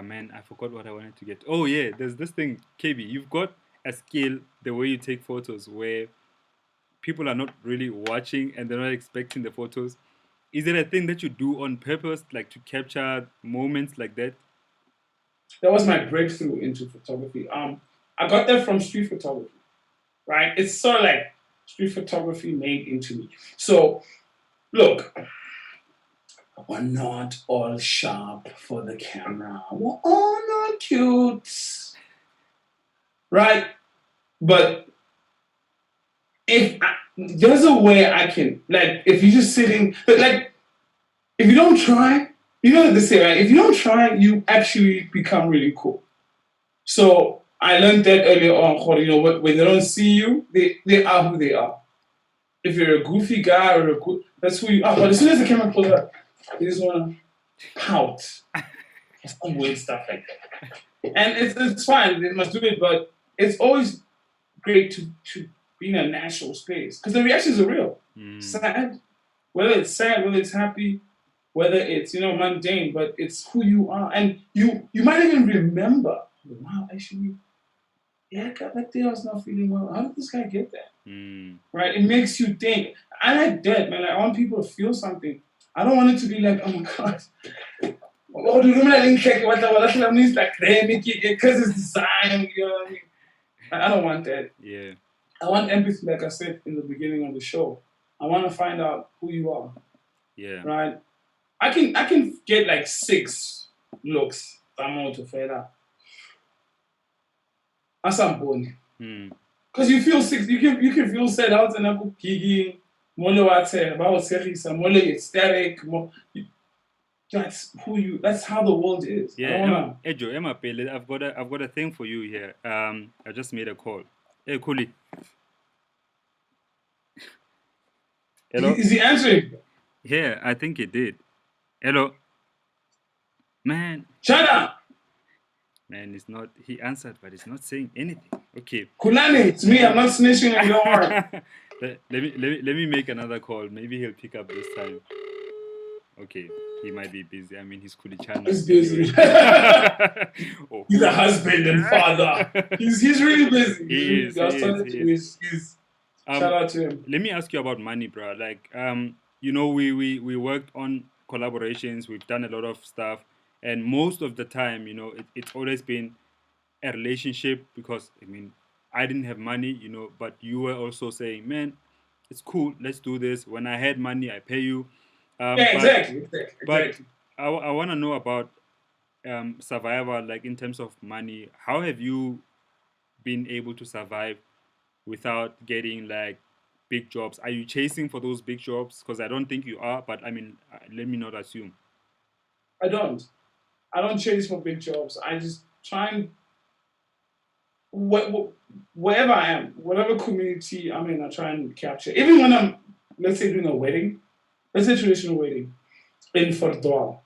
man, I forgot what I wanted to get. Oh yeah, there's this thing, KB. You've got a skill, the way you take photos, where people are not really watching and they're not expecting the photos. Is it a thing that you do on purpose, like to capture moments like that? That was my breakthrough into photography. I got that from street photography, right? It's sort of like street photography made into me. So, look, we're not all sharp for the camera. We're all not cute, right? But there's a way I can, like, if you're just sitting, like, if you don't try, you know what they say, right? If you don't try, you actually become really cool. So I learned that earlier on, when they don't see you, they are who they are. If you're a goofy guy that's who you are. But as soon as the camera pulls up, you just want to pout. Some weird stuff like that. And it's fine, they must do it, but it's always great to be in a natural space. Because the reactions are real. Sad, whether it's happy, whether it's mundane, but it's who you are, and you might even remember. Wow, actually, yeah, I got that day I was not feeling well. How did this guy get that? Right? It makes you think. I like that, man. Like, I want people to feel something. I don't want it to be like, oh my god, oh, do you remember that link? Like, because it's design. You know what I mean? I don't want that. Yeah. I want empathy, like I said in the beginning of the show. I want to find out who you are. Yeah. Right. I can get like 6 looks. I'm to fella. That's born. Because you feel sick. You can feel sad out and I'm gigging. Mole about serisa. Mole ecstatic. That's how the world is. Yeah. Ejo, Emma Pele, I've got a thing for you here. I just made a call. Hey, Kuli. Hello? Is he answering? Yeah, I think he did. Hello? Man. Shut up! Man, he answered, but he's not saying anything. Okay. Kulani, it's me, I'm not snitching anymore. let me make another call. Maybe he'll pick up this time. Okay, he might be busy. I mean, he's Kulichana. He's busy. He's a husband and father. He's really busy. He is. Shout out to him. Let me ask you about money, bro. Like, we worked on collaborations. We've done a lot of stuff, and most of the time, it's always been a relationship because I didn't have money, but you were also saying, man, it's cool. Let's do this. When I had money, I pay you. Exactly. But I want to know about survival, like in terms of money. How have you been able to survive without getting like big jobs? Are you chasing for those big jobs? Because I don't think you are, but let me not assume. I don't chase for big jobs. I just try and wherever I am, whatever community I'm in, I try and capture. Even when I'm, let's say, doing a wedding, let's say traditional wedding in Fordwal,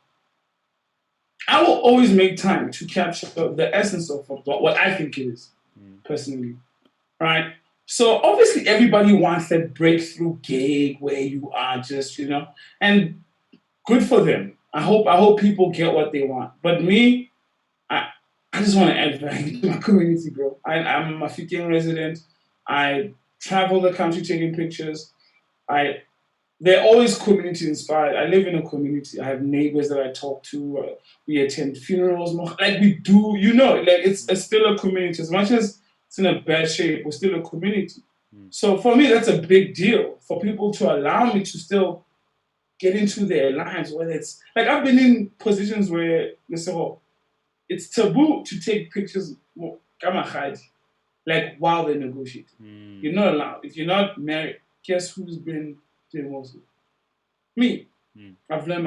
I will always make time to capture the essence of Fordwal, what I think it is, personally, right? So obviously everybody wants that breakthrough gig where you are just, and good for them. I hope people get what they want. But me, I I just want to add value to my community, bro. I'm a Mafikeng resident. I travel the country taking pictures. I They're always community inspired. I live in a community. I have neighbors that I talk to. We attend funerals, like we do. Like it's still a community. As much as it's in a bad shape, we're still a community. So for me, that's a big deal for people to allow me to still get into their lives. Whether it's like I've been in positions where they say, "Oh, it's taboo to take pictures." Like while they're negotiating, you're not allowed. If you're not married, guess who's been doing most of it? Me. I've learned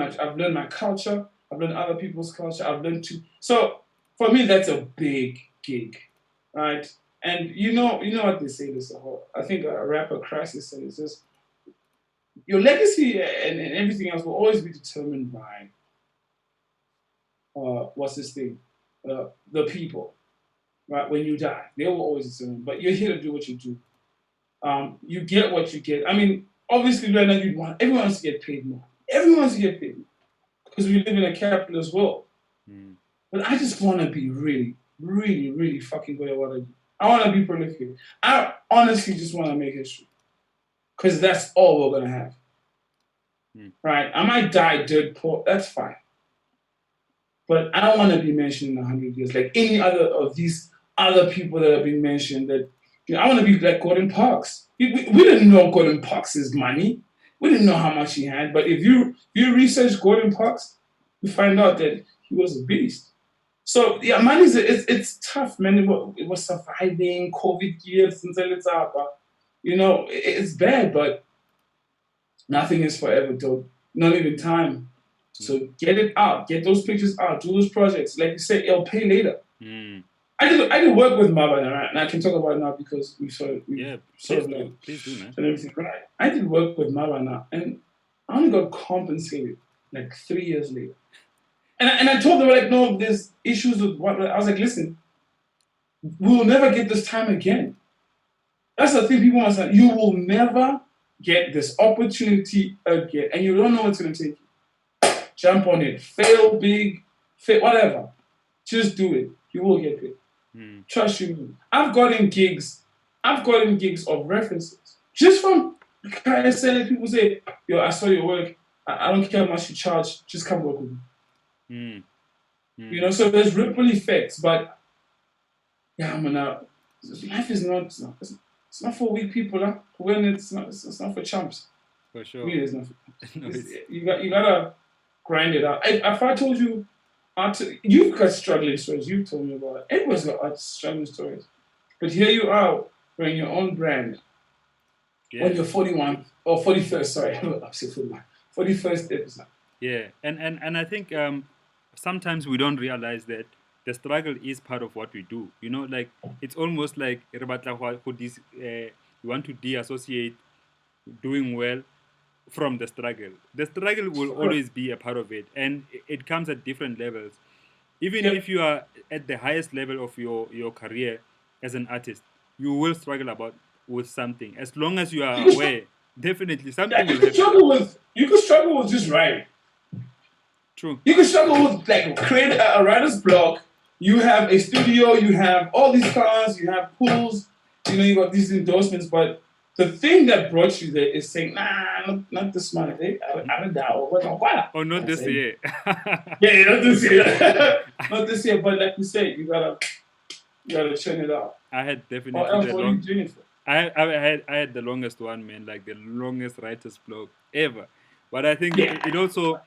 my culture. I've learned other people's culture. I've learned to. So for me, that's a big gig, right? And you know what they say. This whole. I think a rapper crisis said it's just your legacy and everything else will always be determined by what's this thing, the people, right? When you die, they will always determine. But you're here to do what you do. You get what you get. I mean, obviously, right now everyone wants to get paid more. Everyone wants to get paid more because we live in a capitalist world. But I just want to be really, really, really fucking good at what I do. I want to be prolific. I honestly just want to make history because that's all we're gonna have, right? I might die dirt poor. That's fine, but I don't want to be mentioned in 100 years like any other of these other people that have been mentioned. That I want to be like Gordon Parks. We didn't know Gordon Parks' money. We didn't know how much he had. But if you research Gordon Parks, you find out that he was a beast. So yeah, money it's tough, man. It was surviving COVID years since it's up. It's bad, but nothing is forever, though. Not even time. So get it out, get those pictures out, do those projects. Like you say, it'll pay later. I did work with Mabana, right? And I can talk about it now because Yeah, please do, man. and everything. Right? I did work with Mabana, and I only got compensated like 3 years later. And I told them like, no, there's issues with what I was like. Listen, we will never get this time again. That's the thing people understand. You will never get this opportunity again, and you don't know what's going to take you. Jump on it, fail big, fail whatever. Just do it. You will get paid. Trust you. I've gotten gigs. I've gotten gigs of references just from kind of saying people say, "Yo, I saw your work. I don't care how much you charge. Just come work with me." So there's ripple effects, but yeah, man, life is not. It's not for weak people, huh? When it's not for chumps. For sure. Really, it's not. You gotta grind it out. If I told you, you've got struggling stories. You've told me about it. Everyone's got struggling stories, but here you are running your own brand. Yeah. When you're 41 or 41st, sorry, I'm saying 41, 41st episode. Yeah, and I think sometimes we don't realize that the struggle is part of what we do. Like it's almost like you want to de-associate doing well from the struggle. The struggle will always be a part of it, and it comes at different levels. Even if you are at the highest level of your career as an artist, you will struggle with something. As long as you are aware, definitely something will happen. You could struggle with just writing. True. You can struggle with like create a writer's block. You have a studio, you have all these cars, you have pools, you got these endorsements, but the thing that brought you there is saying, nah, not this month. I don't know. Oh, not this year. Yeah, not this year. Not this year, but like you said, you gotta churn it out. I had definitely I had the longest one, man, like the longest writer's block ever. But I think it also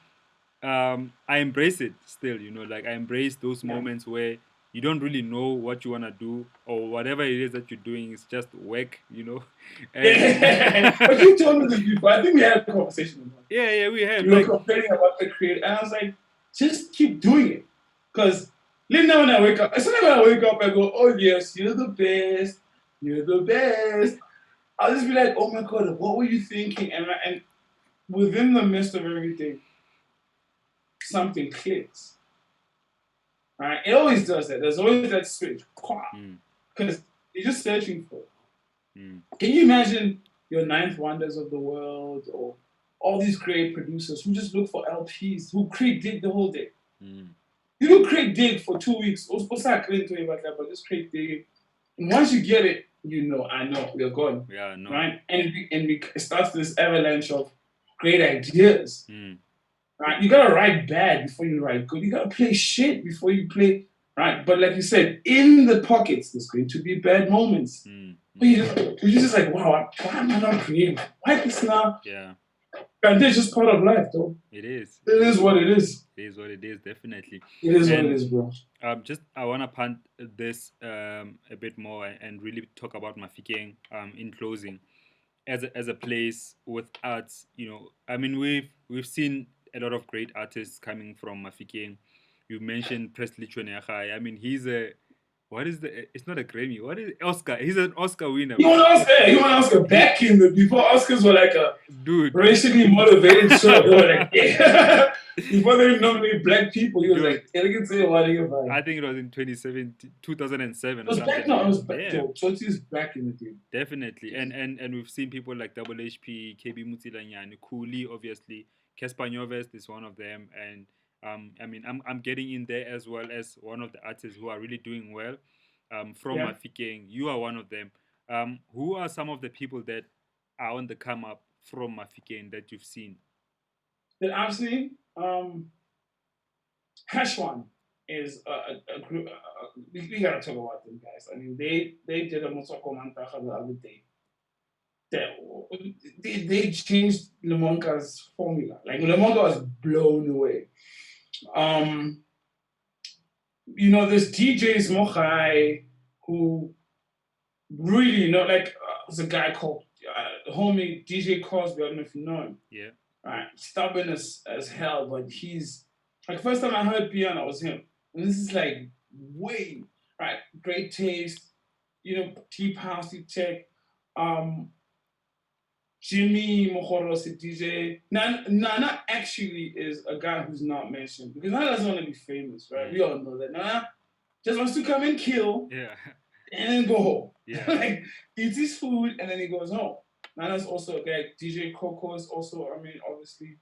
I embrace it still, like I embrace those moments where you don't really know what you want to do or whatever it is that you're doing is just work, But you told me this before. I think we had a conversation about it. Yeah, we had. You were complaining about the creative, and I was like, just keep doing it. Because now when I wake up, as soon as I wake up, I go, oh yes, you're the best. You're the best. I'll just be like, oh my God, what were you thinking? And within the midst of everything, something clicks. Right? It always does that. There's always that switch. Because you're just searching for it. Can you imagine your Ninth Wonders of the world or all these great producers who just look for LPs, who create dig the whole day? You don't create dig for 2 weeks. What's that create to about that? But just create dig. And once you get it, I know, we're gone. Yeah, no. Right? And it starts this avalanche of great ideas. Right? You gotta write bad before you write good. You gotta play shit before you play right. But like you said, in the pockets, there's going to be bad moments. But you're just like, wow, why am I not creative? Why this now? Yeah. And that's just part of life, though. It is. It is what it is. It is what it is, definitely. It is what it is, bro. I want to punt this a bit more and really talk about Mafikeng in closing. As a place with arts, I mean, we've seen a lot of great artists coming from Mafikeng. You mentioned Presley Chweneyachai. I mean, he's a what is the? It's not a Grammy. What is it? Oscar? He's an Oscar winner. You want Oscar back before Oscars were like a racially motivated show. They were like, yeah. Before they nominated black people, he was like, I think it was in 2007. It was back now. It was back. Yeah. So it's back in the day. Definitely, and we've seen people like Double HP, KB Mutilanyani, Kuli, obviously. Casper Nyovest is one of them, and I mean, I'm getting in there as well as one of the artists who are really doing well from Mafikeng. You are one of them. Who are some of the people that are on the come up from Mafikeng that you've seen? That I've seen, Hashwan is a group. We gotta talk about them guys. I mean, they did a Mosoko Mantaha the other day. They changed Lemonka's formula. Like Lemonka was blown away. There's DJs Mochai who really, there's a guy called homie DJ Cosby. I don't know if you know him. Yeah. Right. Stubborn as hell, but he's like first time I heard piano was him. And this is like way right. Great taste, deep house, deep tech. Jimmy Mohoros, DJ. Nana actually is a guy who's not mentioned because Nana doesn't want to be famous, right? We all know that. Nana just wants to come and kill, and then go home. Yeah. Like eats his food and then he goes home. Nana's also a guy. DJ Coco is also. I mean, obviously,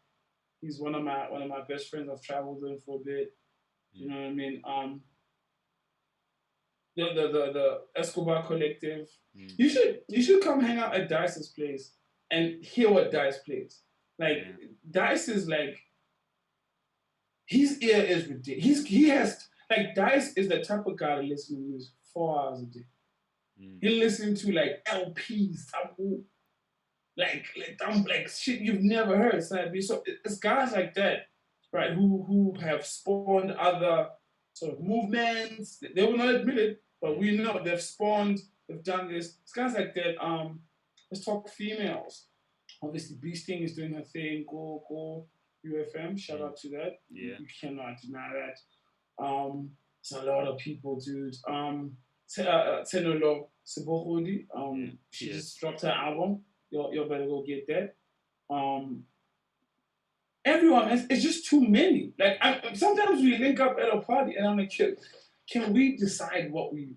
he's one of my best friends. I've traveled with him for a bit. You know what I mean? The Escobar Collective. You should come hang out at Dice's place and hear what Dice plays. Like Dice is like his ear is ridiculous. He has like Dice is the type of guy to listen to music 4 hours a day. He'll listen to like LPs, like shit you've never heard. So it's guys like that, right? Who have spawned other sort of movements. They will not admit it, but we know they've spawned. They've done this. It's guys like that. Let's talk females. Obviously, Beasting is doing her thing. Go UFM. Shout out to that. Yeah. You cannot deny that. It's a lot of people, dude. Tenolo Sebohodi. She just dropped her album. You better go get that. Everyone, it's just too many. Like sometimes we link up at a party, and I'm like, can we decide what we do?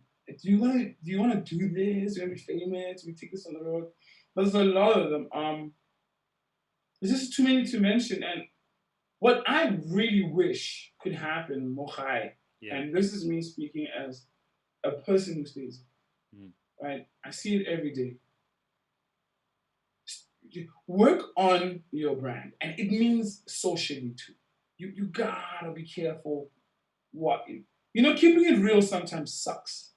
You want to do this? You want to be famous? We take this on the road. There's a lot of them. There's just too many to mention. And what I really wish could happen, Mohai, and this is me speaking as a person who stays, right? I see it every day. Work on your brand, and it means socially too. You gotta be careful what keeping it real sometimes sucks,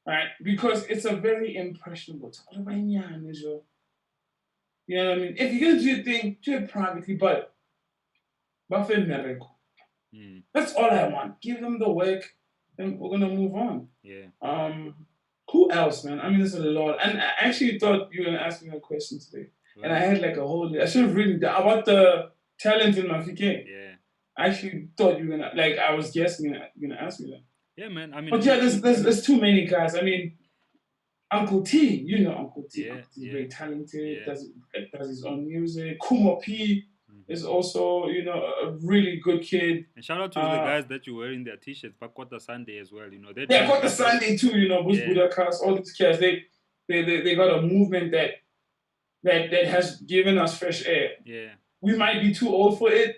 right? Because it's a very impressionable time. You know what I mean? If you're gonna do your thing, do it privately, but that's all I want. Give them the work, and we're gonna move on. Yeah. Who else, man? I mean, there's a lot. And I actually thought you were going to ask me a question today. Right. And I had like a whole list. I should have written down about the talent in Mafikeng. Yeah. I actually thought you were going to, I was guessing you're going to ask me that. Yeah, man. I mean, but there's too many guys. I mean, Uncle T, Uncle T. Yeah, Uncle T is very talented, does his own music. Kuma P is also, a really good kid. And shout out to the guys that you wearing their t-shirts, Pakota Sunday as well. Pakota Sunday too, Bush Buddha Cast, all these kids. they got a movement that has given us fresh air. Yeah. We might be too old for it,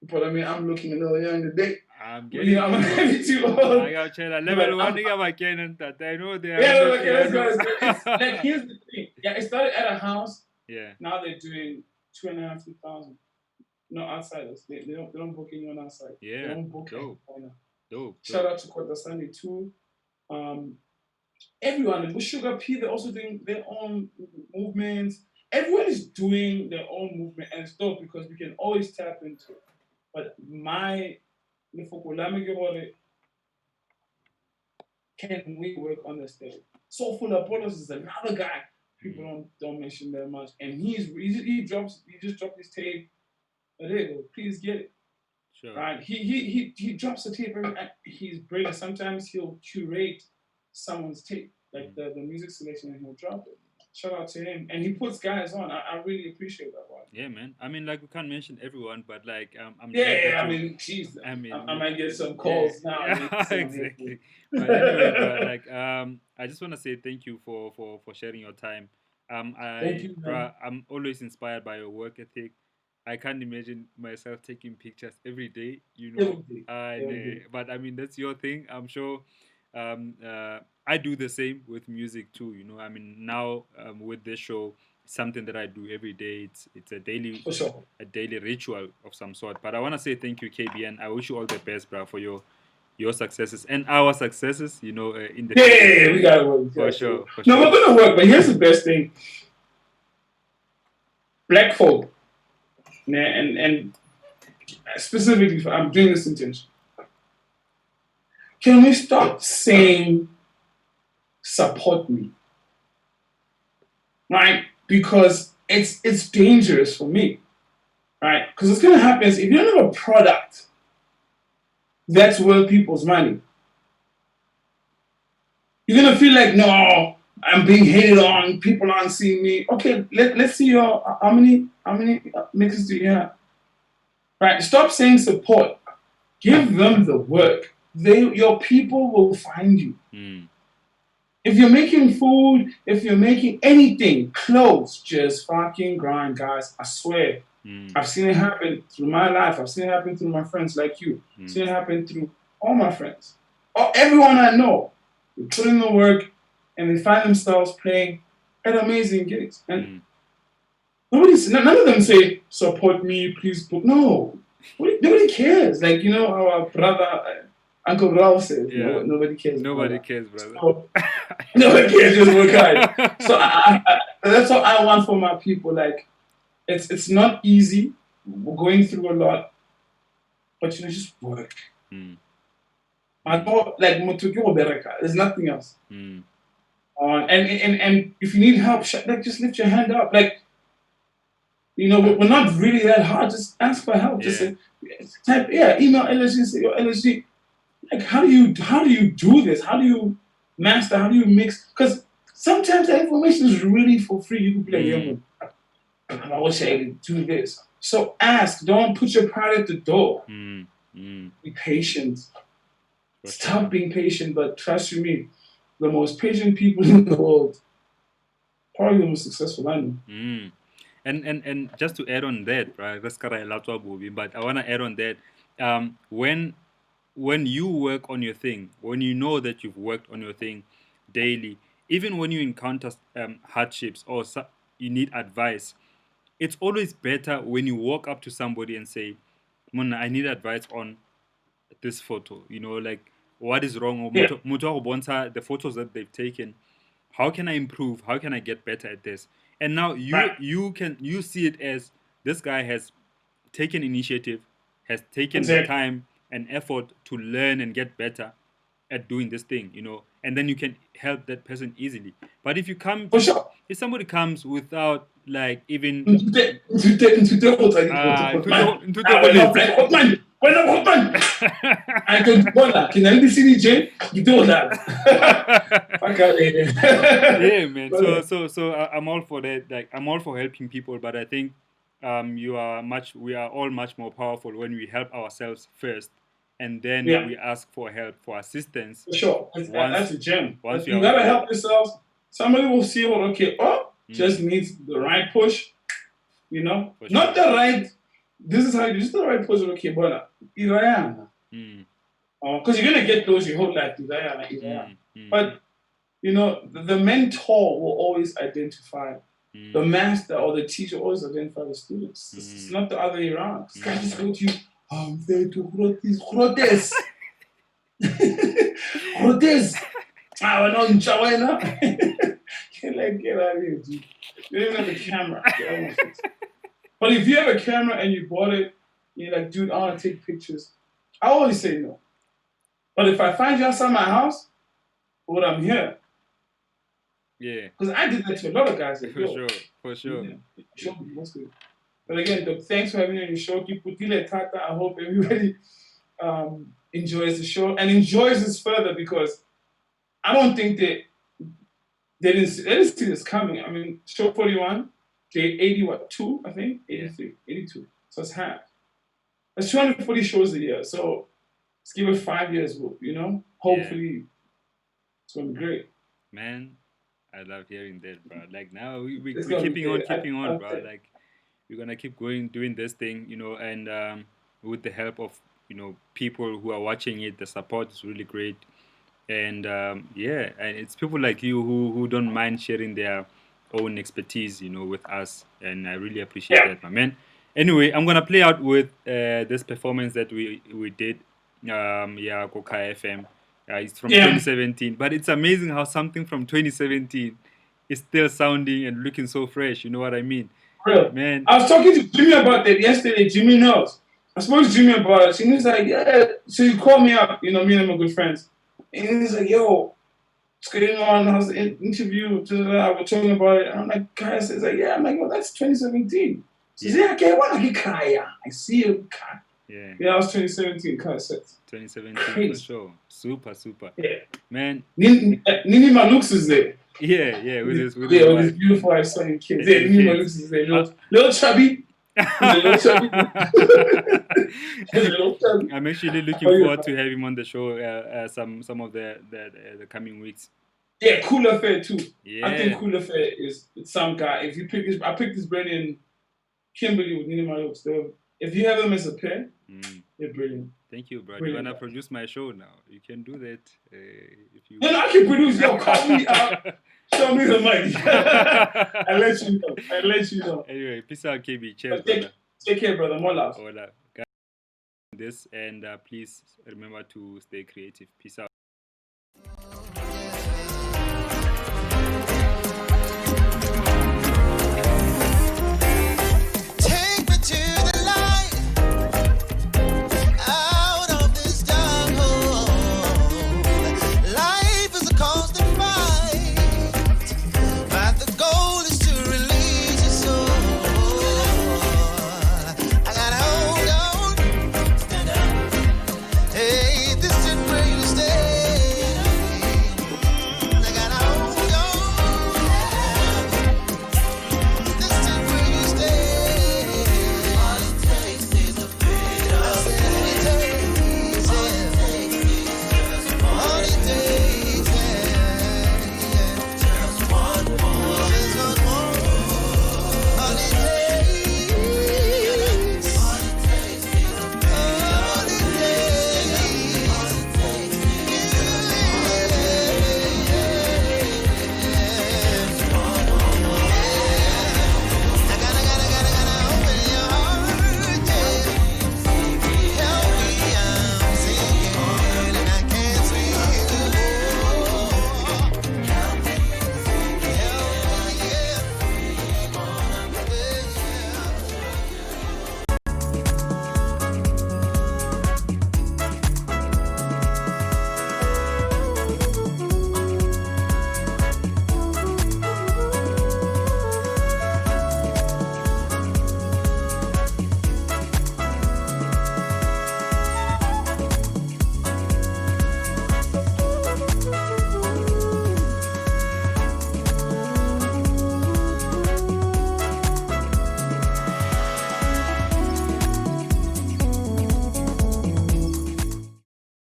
but I mean, I'm looking a little young today. I'm You getting know, I'm to maybe too I old. got China But level one nigga my Canon that I know they are yeah, not okay, let's go. piano. Let's go. It's like here's the thing. Yeah, it started at a house. Yeah. Now they're doing 2,500, 3,000. No outsiders. They don't book anyone outside. They Yeah. don't book Dope. anyone. Dope. Shout Dope. out to Kota Sunday too. Everyone with Sugar P, they're also doing their own movements. Everyone is doing their own movement, and it's dope because we can always tap into it. But my can we work on this thing? Soulful Apollos is another guy people don't mention that much, and he just dropped his tape. There you go. Please get it. Sure. Right? He drops the tape. He's brilliant. Sometimes he'll curate someone's tape, like the music selection, and he'll drop it. Shout out to him, and he puts guys on. I really appreciate that one. Yeah, man. I mean, like we can't mention everyone, but like I'm glad Yeah, that I you. mean, jeez, I mean, I might get some calls now. Yeah, I mean, exactly. But anyway, bro, like I just want to say thank you for sharing your time. Thank you, man. I'm always inspired by your work ethic. I can't imagine myself taking pictures every day, you know. Every day. Every day. But I mean, that's your thing. I'm sure. I do the same with music too. You know, I mean, now with this show, something that I do every day. It's For sure. a daily ritual of some sort. But I want to say thank you, KBN. I wish you all the best, bro, for your successes and our successes. You know, in the Yeah, we gotta work. for sure. No, we're gonna work. But here's the best thing: black folk, and specifically, I'm doing this intention. Can we stop saying support me? Right? Because it's dangerous for me. Right? Because what's gonna happen is if you don't have a product that's worth people's money, you're gonna feel like, no, I'm being hated on, people aren't seeing me. Okay, let's see your how many mixes do you have? Right? Stop saying support. Give them the work. Your people will find you. If you're making food, if you're making anything, clothes, just fucking grind, guys. I swear. I've seen it happen through my life. I've seen it happen through my friends like you. I've seen it happen through all my friends. Or everyone I know. They put in the work and they find themselves playing at amazing gigs. And none of them say, support me, please book. No. Nobody cares. Like, you know, our brother, Uncle Ralph says, nobody cares. Nobody cares, brother. So, nobody cares, just work hard. So that's what I want for my people. Like, it's not easy. We're going through a lot. But, you know, just work. I thought, like, there's nothing else. And if you need help, like, just lift your hand up. Like, you know, we're not really that hard. Just ask for help. Just say, type, email LSG, say, yo, LSG, like, how do you do this? How do you master? How do you mix? Because sometimes the information is really for free. You can be like, I wish I could do this. So ask. Don't put your pride at the door. Be patient. Stop being patient, but trust you me, the most patient people in the world, probably the most successful I know. And just to add on that, right? But I want to add on that. When you work on your thing, when you know that you've worked on your thing daily, even when you encounter hardships or you need advice, it's always better when you walk up to somebody and say, Mona, I need advice on this photo. You know, like, what is wrong? The photos that they've taken, how can I improve? How can I get better at this? And now you see it as this guy has taken initiative, has taken the time and effort to learn and get better at doing this thing, you know, and then you can help that person easily. But if you come if somebody comes without like even I can I CDJ? You do that. Yeah, man. So I'm all for that. Like, I'm all for helping people, but I think we are all much more powerful when we help ourselves first, and then we ask for help, for assistance. For sure, that's a gem. Once you gotta help yourselves, somebody will see, well, okay, just needs the right push, For not sure. the right. This is how you just the right push. Okay, but because you're gonna get those your whole life, but the mentor will always identify. The master or the teacher always identify the students. It's not the other way around. This guy just go to you, I'm there to Grotes. Grotes. I don't know. You're like, get out of here, dude. You don't even have a camera. But if you have a camera and you bought it, you're like, dude, I want to take pictures. I always say no. But if I find you outside my house, well, I'm here. Yeah. Because I did that to a lot of guys. Like, For sure. Yeah, that's good. But again, thanks for having me on your show. I hope everybody enjoys the show and enjoys this further because I don't think they didn't see this coming. I mean, show 41, they 82, I think? 83, 82. So it's half. That's 240 shows a year. So let's give it 5 years, Hopefully it's going to be great. Man, I love hearing that, bro. Like now we're keeping on, bro. Like we're gonna keep going, doing this thing, and with the help of people who are watching it, the support is really great, and and it's people like you who don't mind sharing their own expertise, with us, and I really appreciate that, my man. Anyway, I'm gonna play out with this performance that we did, Koka FM. It's from 2017, but it's amazing how something from 2017 is still sounding and looking so fresh. You know what I mean? Real. Man. I was talking to Jimmy about that yesterday. Jimmy knows. I spoke to Jimmy about it. And he's like, yeah. So he called me up. Me and him are good friends. And he's like, yo, what's going on? How's the interview? We're talking about it. And I'm like, guys, he's like, yeah. I'm like, oh, that's 2017. He says, yeah, okay, I see you. Yeah. Yeah, that was 2017. 2017 Crazy. For sure. Super. Yeah. Man. Nini Malux is there. Yeah, with his beautiful eyes-sunny kids. Yeah, Nini Malux is there. Little chubby. Little chubby. I'm actually looking forward to have him on the show some of the coming weeks. Yeah, Cool Affair too. Yeah. I think Cool Affair is some guy. If you pick I picked this brand in Kimberly with Nini Malux. If you have them as a pair, they're brilliant. Thank you, bro. You're gonna produce my show now. You can do that if you. No, I can produce. Yo, call me up. Show me the money. I'll let you know. Anyway, peace out, KB. Cheers, brother. Take care, brother. More love. This and please remember to stay creative. Peace out.